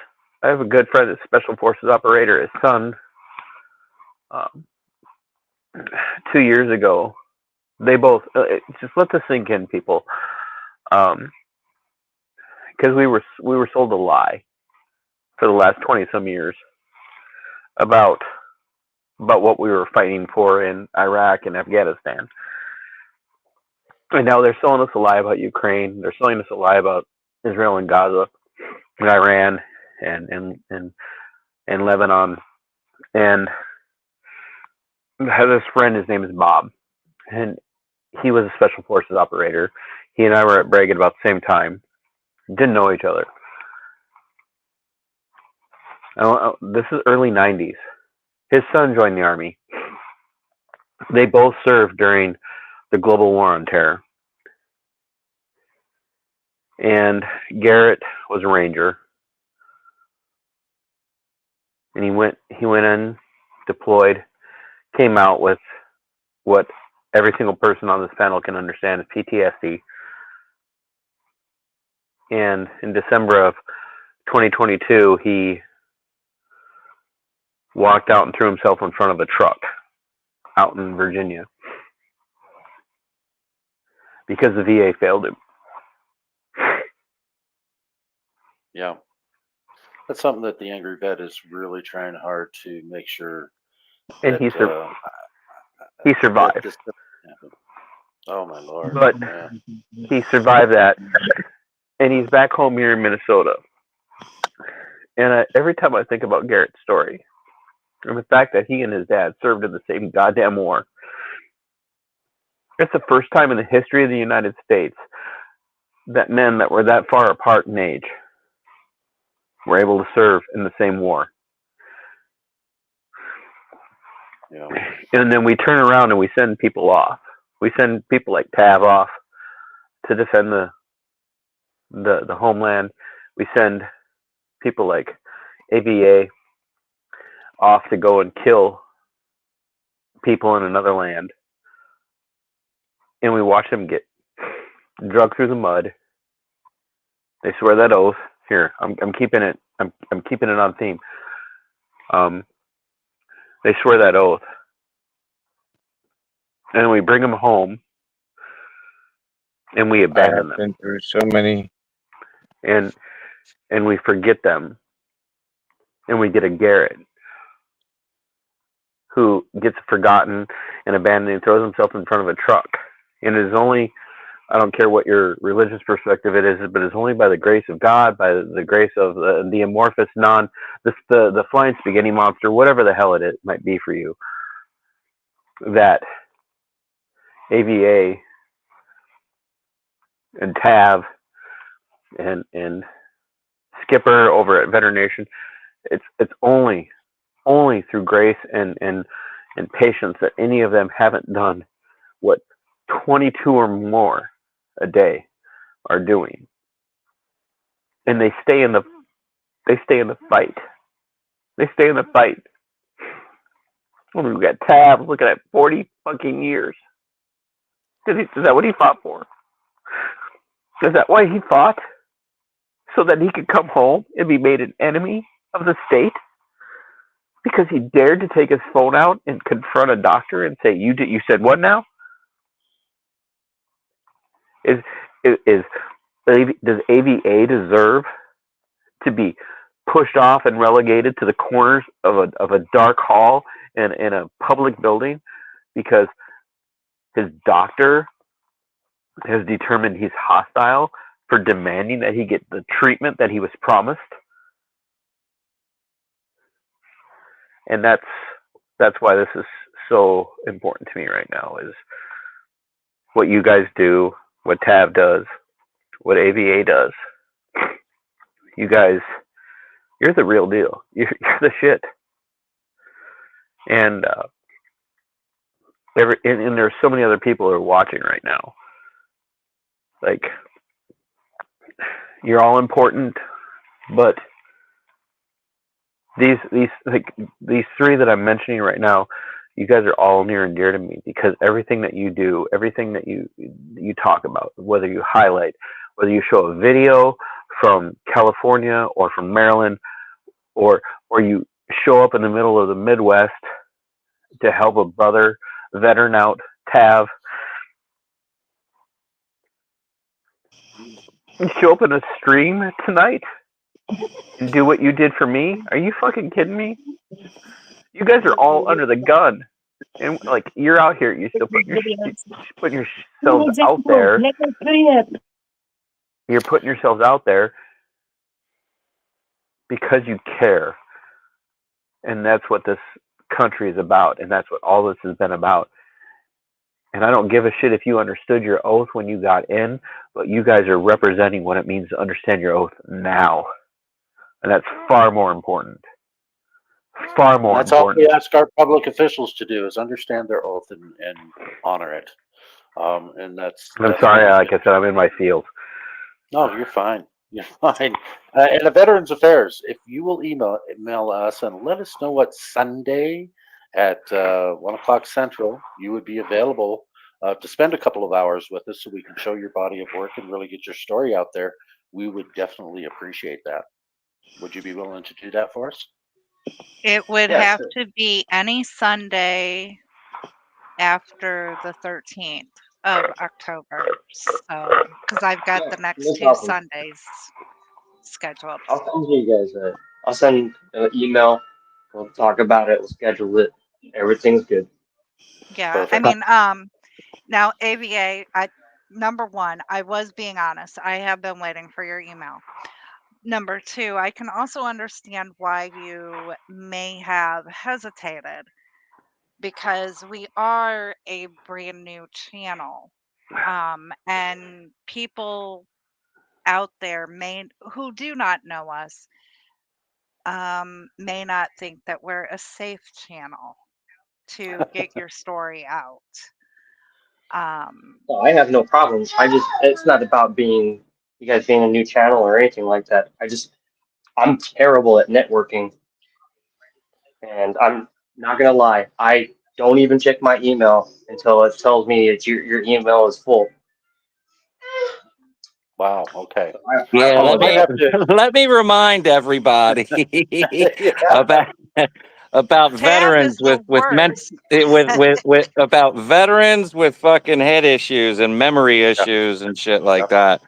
I have a good friend that's Special Forces operator. His son, 2 years ago, they both, just let this sink in, people. Because we were sold a lie for the last 20 some years about what we were fighting for in Iraq and Afghanistan. And now they're selling us a lie about Ukraine. They're selling us a lie about Israel and Gaza and Iran and Lebanon. And I have this friend, his name is Bob, and he was a Special Forces operator. He and I were at Bragg at about the same time. Didn't know each other. This is early 90s. His son joined the Army. They both served during the global war on terror. And Garrett was a Ranger. And he went in, deployed, came out with what every single person on this panel can understand is PTSD. And in December of 2022, he walked out and threw himself in front of a truck out in Virginia because the VA failed him. Yeah. That's something that the Angry Vet is really trying hard to make sure. And that, he that survived. this doesn't happen. Oh my Lord. But Yeah. he survived that, and he's back home here in Minnesota. And every time I think about Garrett's story, and the fact that he and his dad served in the same goddamn war, it's the first time in the history of the United States that men that were that far apart in age were able to serve in the same war. Yeah. And then we turn around and we send people off. We send people like Tav off. to defend the homeland. We send people like AVA off to go and kill people in another land, and we watch them get dragged through the mud. They swear that oath. Here, I'm keeping it. I'm keeping it on theme. They swear that oath, and we bring them home, and we I abandon have them, been through so many. and we forget them, and we get a Garrett who gets forgotten and abandoned and throws himself in front of a truck, and is only, I don't care what your religious perspective it is, but it's only by the grace of God, by the grace of the amorphous the flying spaghetti monster, whatever the hell it might be for you, that AVA and TAV and Skipper over at Veteran Nation, it's only through grace and patience that any of them haven't done what 22 or more a day are doing, and they stay in the fight. They stay in the fight. Well, we've got Tab looking at 40 fucking years. Is that what he fought for? Is that why he fought? So that he could come home and be made an enemy of the state? Because he dared to take his phone out and confront a doctor and say, "You said what now?" Does AVA deserve to be pushed off and relegated to the corners of a dark hall in a public building because his doctor has determined he's hostile for demanding that he get the treatment that he was promised? And that's why this is so important to me right now, is what you guys do, what TAV does, what AVA does. You guys, you're the real deal. You're the shit. And and there's so many other people who are watching right now. Like, you're all important, but these three that I'm mentioning right now, you guys are all near and dear to me, because everything that you do, everything that you talk about, whether you highlight, whether you show a video from California or from Maryland, or you show up in the middle of the Midwest to help a brother veteran out, TAV. You show up in a stream tonight and do what you did for me? Are you fucking kidding me? You guys are all under the gun, and like, you're out here, you still putting yourselves out there. You're putting yourselves out there because you care, and that's what this country is about, and that's what all this has been about. And I don't give a shit if you understood your oath when you got in, but you guys are representing what it means to understand your oath now. And that's far more important. Far more That's all important. we ask our public officials to do, is understand their oath and honor it. And that's. I'm sorry, like I said, I'm in my field. No, you're fine. You're fine. And the Veterans Affairs, if you will email us and let us know what Sunday at 1 o'clock Central you would be available to spend a couple of hours with us, so we can show your body of work and really get your story out there, we would definitely appreciate that. Would you be willing to do that for us? It would Yeah, have sure. to be any Sunday after the 13th of October. So, because I've got Yeah, the next no two problem. Sundays scheduled. I'll send you guys I'll send an email. We'll talk about it. We'll schedule it. Everything's good. Yeah, Perfect. I mean, now AVA, number one, I was being honest. I have been waiting for your email. Number two, I can also understand why you may have hesitated, because we are a brand new channel. And people out there who do not know us may not think that we're a safe channel to get your story out. No, I have no problems. It's not about you guys being a new channel or anything like that. I'm terrible at networking, and I'm not gonna lie. I don't even check my email until it tells me that your email is full. Wow. Okay. So I Yeah, let Might me apologize. have to. let me remind everybody Yeah. about about Tab veterans is the worst. with about veterans with fucking head issues and memory Yep. issues and shit like Yep. that.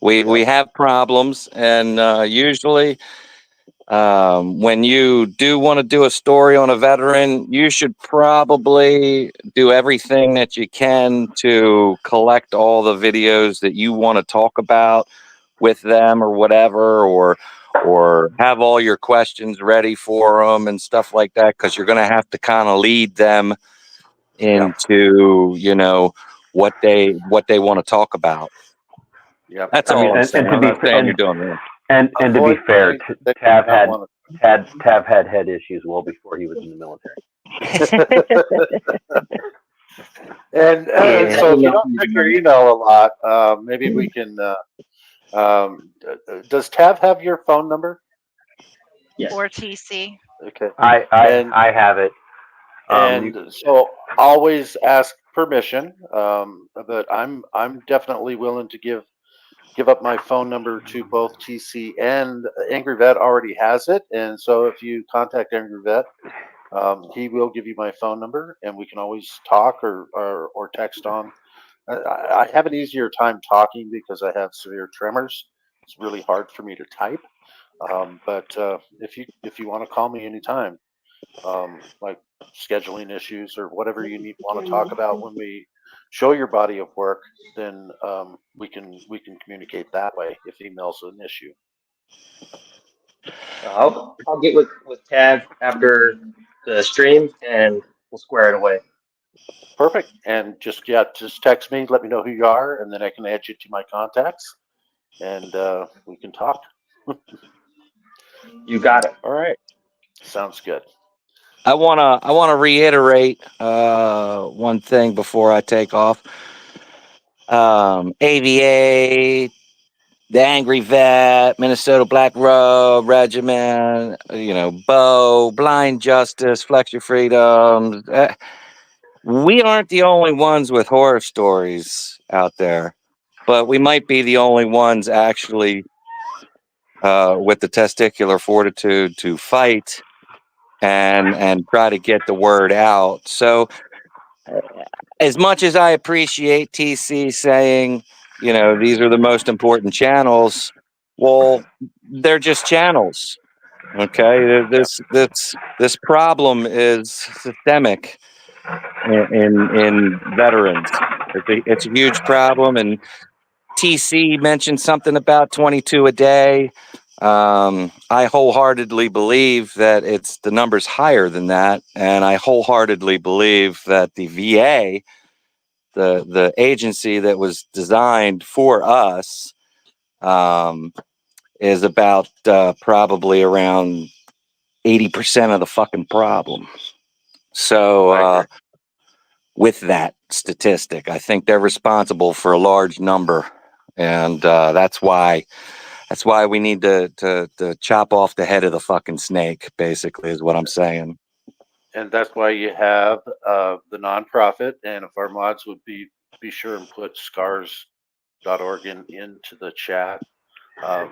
We Yep. have problems, and usually when you do want to do a story on a veteran, you should probably do everything that you can to collect all the videos that you want to talk about with them or whatever, or have all your questions ready for them and stuff like that, because you're going to have to kind of lead them into what they want to talk about. Yep. That's I mean, all I'm saying. and to I'm be not saying you're and doing wrong. and to be Avoid fair, things that you Tav don't had want Tav had head issues well before he was in the military. to. And Yeah, so if you email don't from check your Germany. email a lot, maybe we can. Does Tab have your phone number? Yes. Or TC. Okay. I have it. And so always ask permission. But I'm definitely willing to give up my phone number to both TC and Angry Vet already has it. And so if you contact Angry Vet, he will give you my phone number, and we can always talk or text on. I have an easier time talking because I have severe tremors. It's really hard for me to type. But if you want to call me anytime, like scheduling issues or whatever you want to talk about when we show your body of work, then we can communicate that way if email's an issue. I'll get with Tav after the stream, and we'll square it away. Perfect. And just text me, let me know who you are, and then I can add you to my contacts, and we can talk. You got it. All right. Sounds good. I wanna reiterate one thing before I take off. AVA, the Angry Vet, Minnesota Black Robe Regiment, Bo, Blind Justice, Flex Your Freedoms. We aren't the only ones with horror stories out there, but we might be the only ones actually with the testicular fortitude to fight and try to get the word out. So as much as I appreciate TC saying, these are the most important channels, well, they're just channels. Okay, this problem is systemic in veterans. It's a huge problem, and TC mentioned something about 22 a day. I wholeheartedly believe that the number's higher than that, and I wholeheartedly believe that the VA, the agency that was designed for us, is about probably around 80% of the fucking problem. So with that statistic, I think they're responsible for a large number, and that's why we need to chop off the head of the fucking snake, basically, is what I'm saying. And that's why you have the nonprofit. And if our mods would be sure and put scars.org into the chat.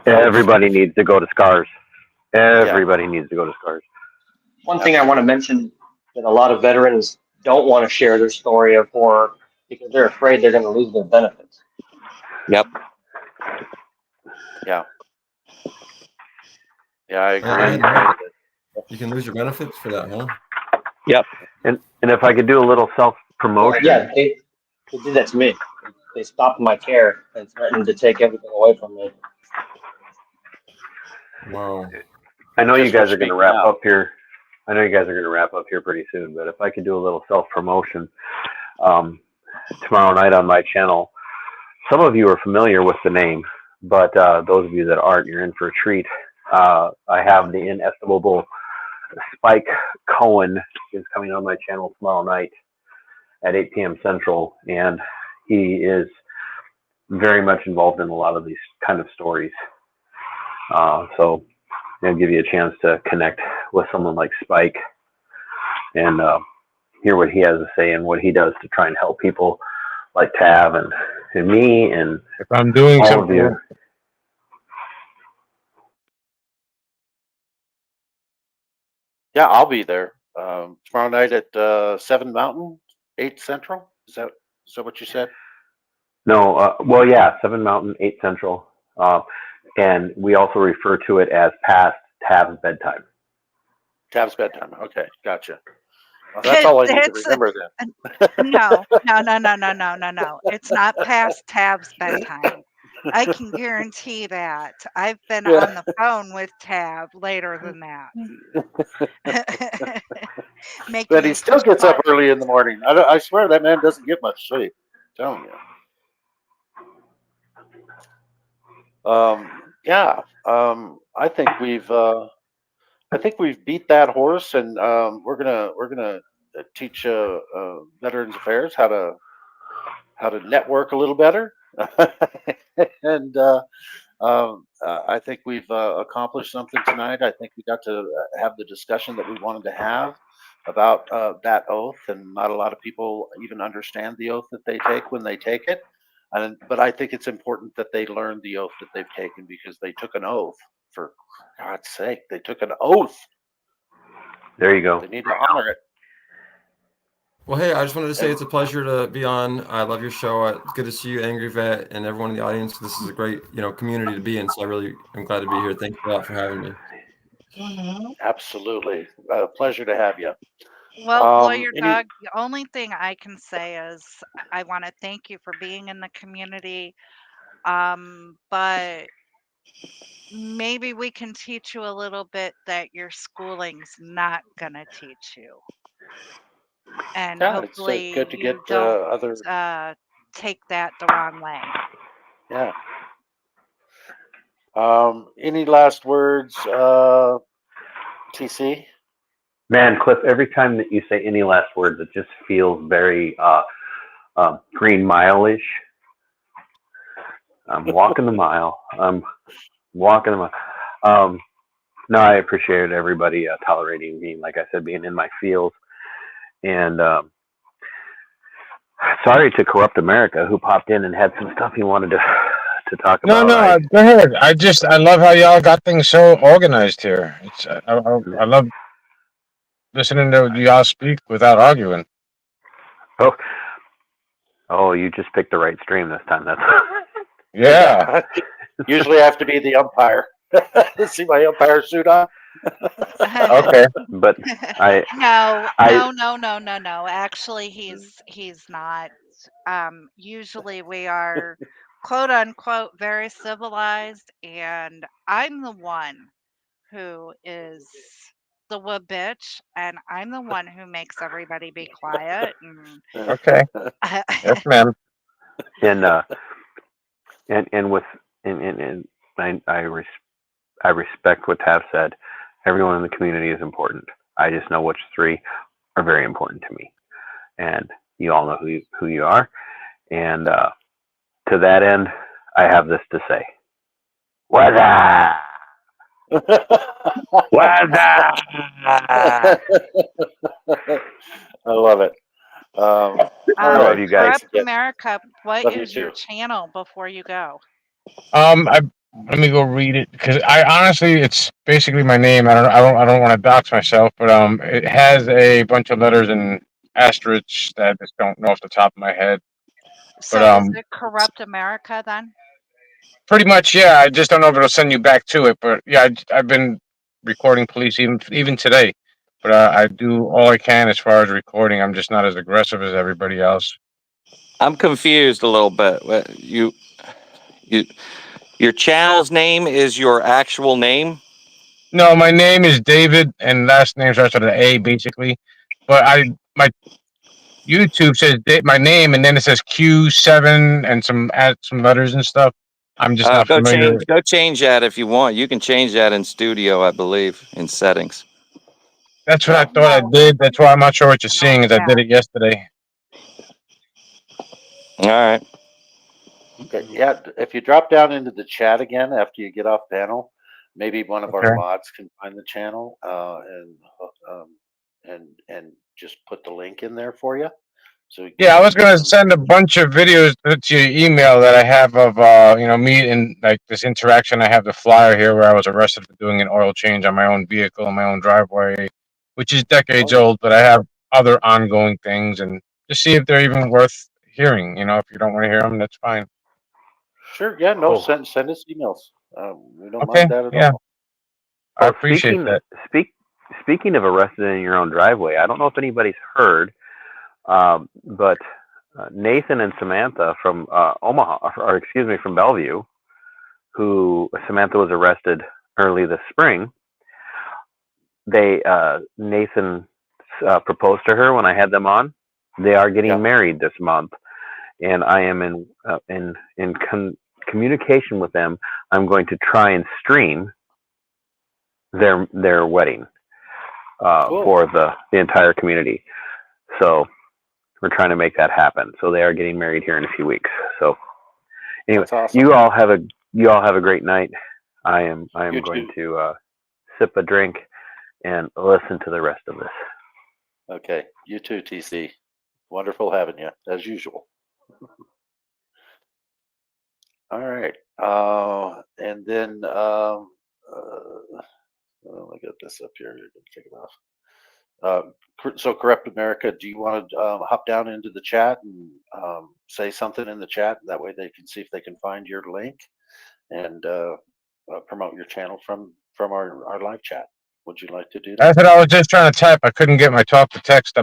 Everybody needs to go to Scars. Everybody needs to go to Scars. One thing I want to mention that a lot of veterans don't want to share their story of horror because they're afraid they're going to lose their benefits. Yep. Yeah. Yeah, I agree. You can lose your benefits for that, huh? Yep. And if I could do a little self promotion. Yeah, they did that to me. They stopped my care and threatened to take everything away from me. Wow. I know you Just for guys are going to speaking wrap out. up here. I know you guys are going to wrap up here pretty soon, but if I could do a little self promotion, tomorrow night on my channel, some of you are familiar with the name, but those of you that aren't, you're in for a treat. I have the inestimable Spike Cohen is coming on my channel tomorrow night at 8 p.m. Central, and he is very much involved in a lot of these kind of stories. So it'll give you a chance to connect with someone like Spike and hear what he has to say and what he does to try and help people like Tav and me and If I'm doing all of something, you. Yeah, I'll be there. Tomorrow night at 7 Mountain, 8 Central. Is that what you said? No, well, yeah, 7 Mountain, 8 Central. And we also refer to it as past Tav's bedtime. Tav's bedtime. Okay, gotcha. Well, that's all I need to It's remember then. no. It's not past Tab's bedtime. I can guarantee that. I've been Yeah. on the phone with Tab later than that. Making But he it still gets up prescribed. early in the morning. I swear that man doesn't get much sleep. I'm telling you. Yeah. I think we've beat that horse, and we're gonna teach Veterans Affairs how to network a little better, and I think we've accomplished something tonight. I think we got to have the discussion that we wanted to have about that oath, and not a lot of people even understand the oath that they take when they take it. But I think it's important that they learn the oath that they've taken, because they took an oath. For God's sake, they took an oath. There you go. They need to honor it. Well, hey, I just wanted to say it's a pleasure to be on. I love your show. It's good to see you, Angry Vet, and everyone in the audience. This is a great, community to be in. So I really am glad to be here. Thank you a lot for having me. Absolutely, pleasure to have you. Well, Lawyer Any- Doug, the only thing I can say is I want to thank you for being in the community. But maybe we can teach you a little bit that your schooling's not gonna teach you. And Yeah, it's hopefully good to you get don't other. take that the wrong way. Yeah. Any last words, TC? Man, Cliff, every time that you say any last words, it just feels very Green Mile-ish. I'm walking the mile. I'm walking the mile. No, I appreciate everybody tolerating me, like I said, being in my field. And sorry to Corrupt America, who popped in and had some stuff he wanted to talk no, about. go ahead. I love how y'all got things so organized here. It's I love listening to y'all speak without arguing. Oh, you just picked the right stream this time. That's Yeah. Usually I have to be the umpire. See my umpire suit on? Okay. But No. I Actually, he's not. Usually we are quote unquote very civilized, and I'm the one who is the bitch, and I'm the one who makes everybody be quiet. Okay. Yes, ma'am. and with and I respect what Tav said. Everyone in the community is important. I just know which 3 are very important to me, and you all know who you are. And to that end, I have this to say: What's up? What's up? I love it. All I right. love you guys. Corrupt America, what Love you is your too. channel before you go? Let me go read it, because I honestly, it's basically my name. I don't want to dox myself, but it has a bunch of letters and asterisks that I just don't know off the top of my head. So But is it Corrupt America then? pretty much, yeah. I just don't know if it'll send you back to it. But yeah, I've been recording police even today. But I do all I can as far as recording. I'm just not as aggressive as everybody else. I'm confused a little bit. Your channel's name is your actual name? No, my name is David, and last name starts with an A, basically. But my YouTube says my name, and then it says Q7 and some letters and stuff. I'm just not familiar. Go change that if you want. You can change that in studio, I believe, in settings. That's what I thought I did. That's why I'm not sure what you're seeing, as I Yeah. did it yesterday. All right. Okay, yeah, if you drop down into the chat again after you get off panel, maybe one of our Okay. mods can find the channel and just put the link in there for you. So we Yeah, I can was gonna some- send a bunch of videos to your email that I have of me and like this interaction. I have the flyer here where I was arrested for doing an oil change on my own vehicle in my own driveway, which is decades old, but I have other ongoing things and just see if they're even worth hearing. If you don't want to hear them, that's fine. Sure, yeah, no, Cool. send us emails. We don't Okay, mind that at yeah. all. I Well, appreciate that. speaking of arrested in your own driveway, I don't know if anybody's heard, but Nathan and Samantha from Omaha, or excuse me, from Bellevue, who Samantha was arrested early this spring. Nathan proposed to her when I had them on. They are getting married this month, and I am in communication with them. I'm going to try and stream their wedding for the entire community. So we're trying to make that happen. So they are getting married here in a few weeks. So anyway, That's awesome. you all have a great night. I am You going too. to sip a drink and listen to the rest of this. Okay, you too, TC. Wonderful having you as usual. All right, and then let me get this up here. Take it off. So Corrupt America, do you want to hop down into the chat and say something in the chat? That way they can see if they can find your link and promote your channel from our live chat. Would you like to do that? That's what I was just trying to type. I couldn't get my talk to text.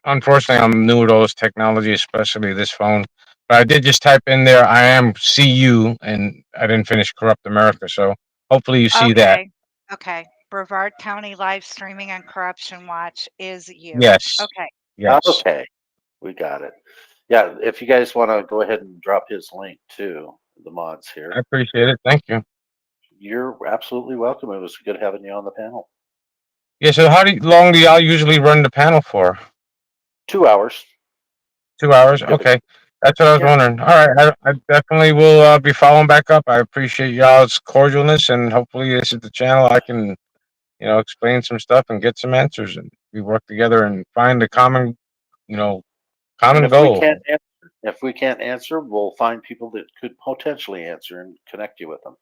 Unfortunately, I'm new with all this technology, especially this phone. But I did just type in there, I am CU, and I didn't finish Corrupt America. So hopefully you see that. Okay. Brevard County live streaming and corruption watch is you. Yes. Okay. Yes. Okay, we got it. Yeah, if you guys want to go ahead and drop his link too, the mods here. I appreciate it. Thank you. You're absolutely welcome. It was good having you on the panel. Yeah, so how long do y'all usually run the panel for? 2 hours. 2 hours? Okay. That's what I was wondering. All right. I definitely will be following back up. I appreciate y'all's cordialness, and hopefully this is the channel I can, explain some stuff and get some answers, and we work together and find a common, common And goal. if we can't answer, we'll find people that could potentially answer and connect you with them.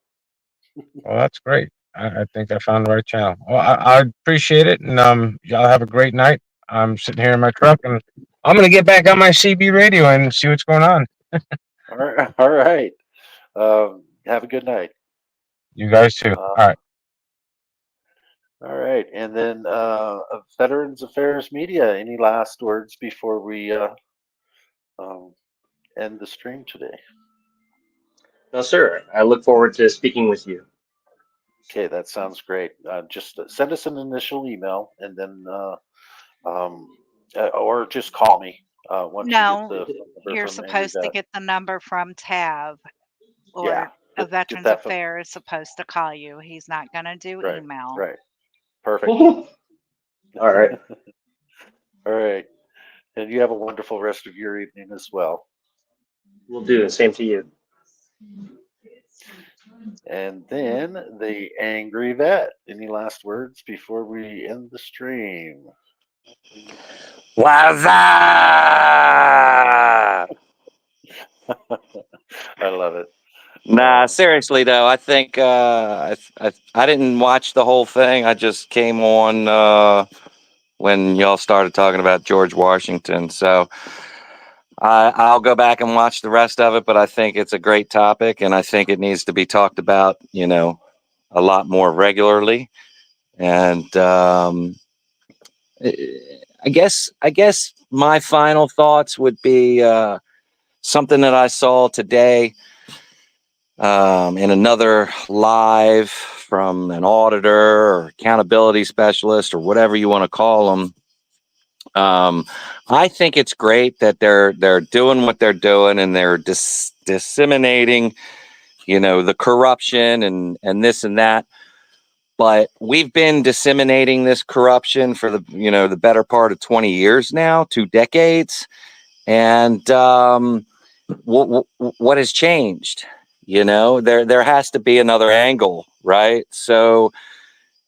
Well, that's great. I think I found the right channel. Well, I appreciate it, and y'all have a great night. I'm sitting here in my truck, and I'm gonna get back on my CB radio and see what's going on. All right. All right. Have a good night. You guys too. All right. All right. And then Veterans Affairs Media, any last words before we end the stream today? No, sir. I look forward to speaking with you. Okay, that sounds great. Just send us an initial email and then, or just call me once you No, get the phone number you're from supposed to Amy. get the number from Tav, or Yeah, a get Veterans that from- Affairs is supposed to call you. He's not going to do Right, email. right. Perfect. All right. All right. And you have a wonderful rest of your evening as well. We'll do the same to you. And then the Angry Vet. Any last words before we end the stream? What's up? I love it. Nah, seriously though, I think I didn't watch the whole thing. I just came on when y'all started talking about George Washington. So I'll go back and watch the rest of it. But I think it's a great topic, and I think it needs to be talked about, a lot more regularly. And I guess my final thoughts would be something that I saw today. In another live from an auditor or accountability specialist or whatever you want to call them. I think it's great that they're doing what they're doing, and they're disseminating, the corruption and this and that. But we've been disseminating this corruption for the better part of 20 years now, 2 decades. And what has changed? You know, there has to be another angle, right? So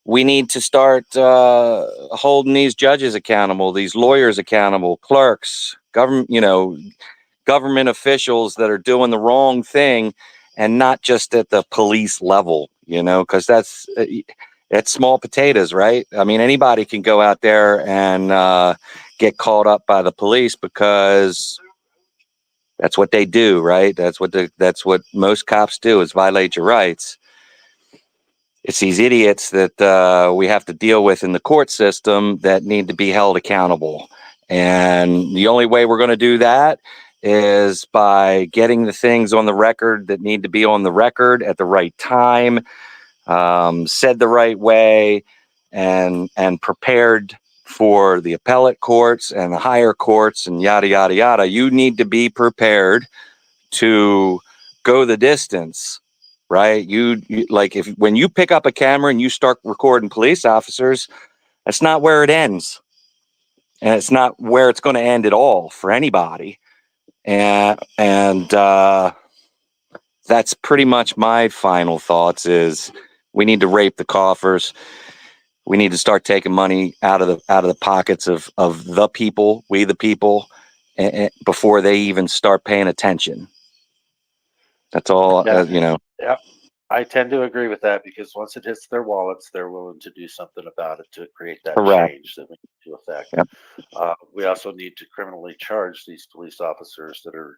we need to start holding these judges accountable, these lawyers accountable, clerks, government officials that are doing the wrong thing, and not just at the police level, because it's small potatoes, right? I mean, anybody can go out there and get caught up by the police because that's what they do, right? That's what most cops do, is violate your rights. It's these idiots that we have to deal with in the court system that need to be held accountable. And the only way we're going to do that is by getting the things on the record that need to be on the record at the right time, said the right way, and prepared for the appellate courts and the higher courts and yada, yada, yada. You need to be prepared to go the distance. Right? You like, when you pick up a camera and you start recording police officers, that's not where it ends. And it's not where it's going to end at all for anybody. And that's pretty much my final thoughts is we need to rape the coffers. We need to start taking money out of the pockets of the people, we the people, before they even start paying attention. That's all, Yeah, I tend to agree with that, because once it hits their wallets, they're willing to do something about it to create that Correct. change that we need to affect. Yep. We also need to criminally charge these police officers that are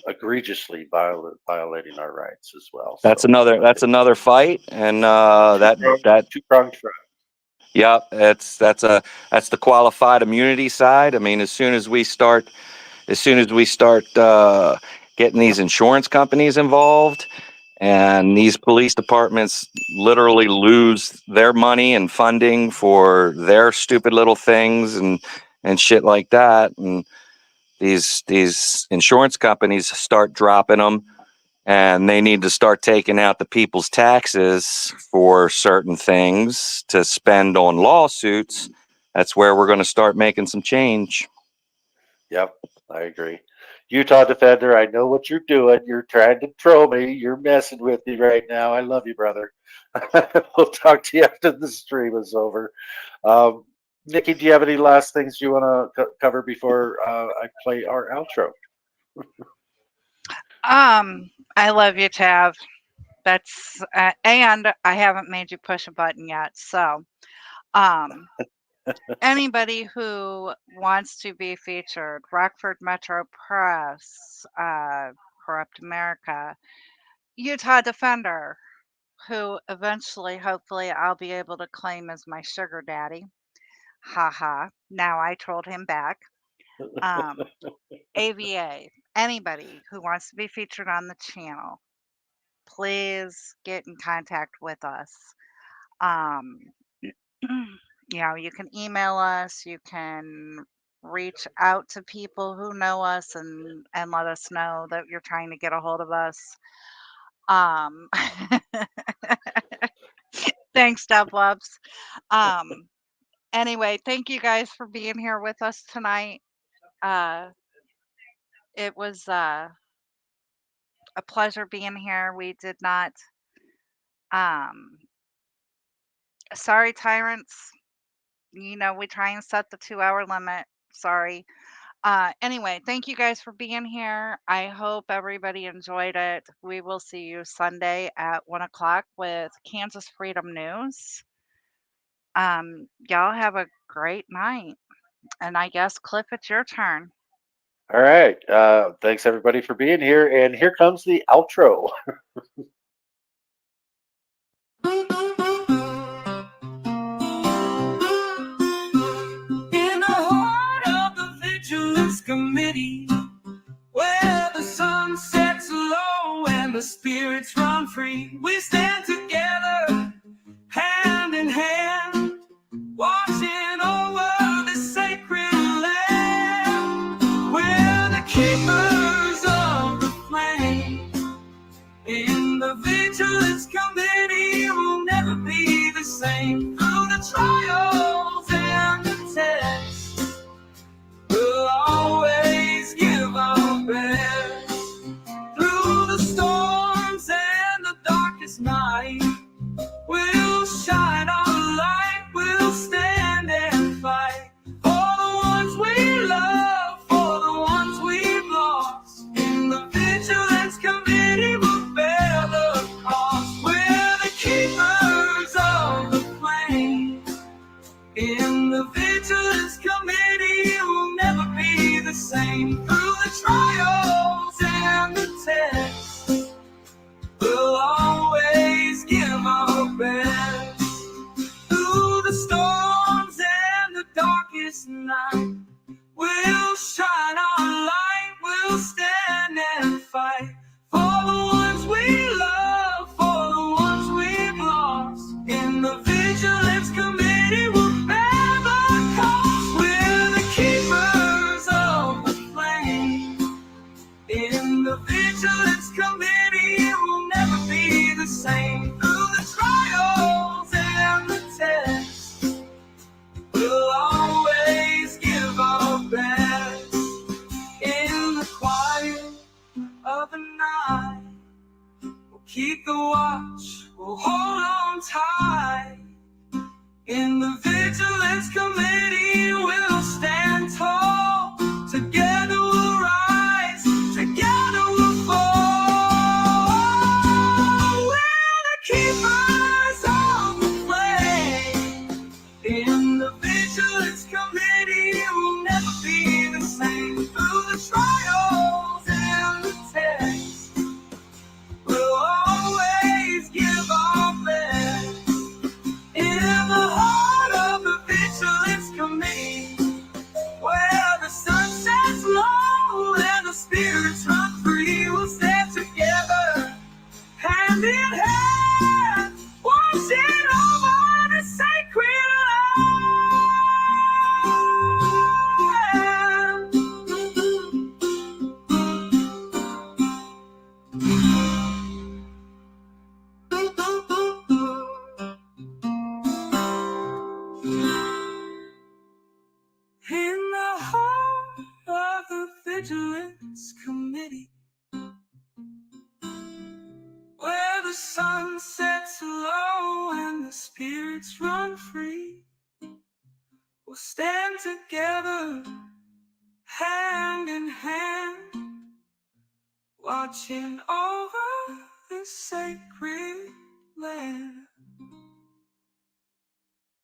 egregiously violating our rights as well. That's So, another fight, and that two-pronged trap. yeah, that's the qualified immunity side. I mean, as soon as we start getting these insurance companies involved, and these police departments literally lose their money and funding for their stupid little things and shit like that, and these insurance companies start dropping them, and they need to start taking out the people's taxes for certain things to spend on lawsuits. That's where we're going to start making some change. Yep, I agree. Utah Defender, I know what you're doing. You're trying to troll me. You're messing with me right now. I love you, brother. We'll talk to you after the stream is over. Nikki, do you have any last things you want to cover before I play our outro? I love you, Tav. That's and I haven't made you push a button yet. So, anybody who wants to be featured, Rockford Metro Press, Corrupt America, Utah Defender, who eventually, hopefully, I'll be able to claim as my sugar daddy. Haha. Now I trolled him back. AVA, anybody who wants to be featured on the channel, please get in contact with us. You can email us, you can reach out to people who know us and let us know that you're trying to get a hold of us. Thanks, Dublubs. Anyway, thank you guys for being here with us tonight. It was a pleasure being here. We did not sorry, tyrants. We try and set the 2-hour limit. Sorry. Anyway, thank you guys for being here. I hope everybody enjoyed it. We will see you Sunday at 1:00 with Kansas Freedom News. Y'all have a great night. And I guess, Cliff, it's your turn. All right. Thanks, everybody, for being here. And here comes the outro. In the heart of the Vigilance Committee, where the sun sets low and the spirits run free, we stand together, hand in hand, watching over the sacred land. We're the keepers of the flame. In the Vigilance Committee, we'll never be the same. Through the trials and the tests, we'll always give our best. keep the watch, we'll hold on tight. In the Vigilance Committee, we'll stand tall. Together we'll rise, together we'll fall. We're the keepers of the flame. In the Vigilance Committee, we'll never be the same. Through the trials and the tests, we'll always give our best. In the heart of the Vigilance Committee, where the sun sets low and the spirits run free, we'll stand together, hand in hand, watching over the sacred in the heart of the Vigilance Committee, where the sun sets low and the spirits run free, we'll stand together, hand in hand, watching over the sacred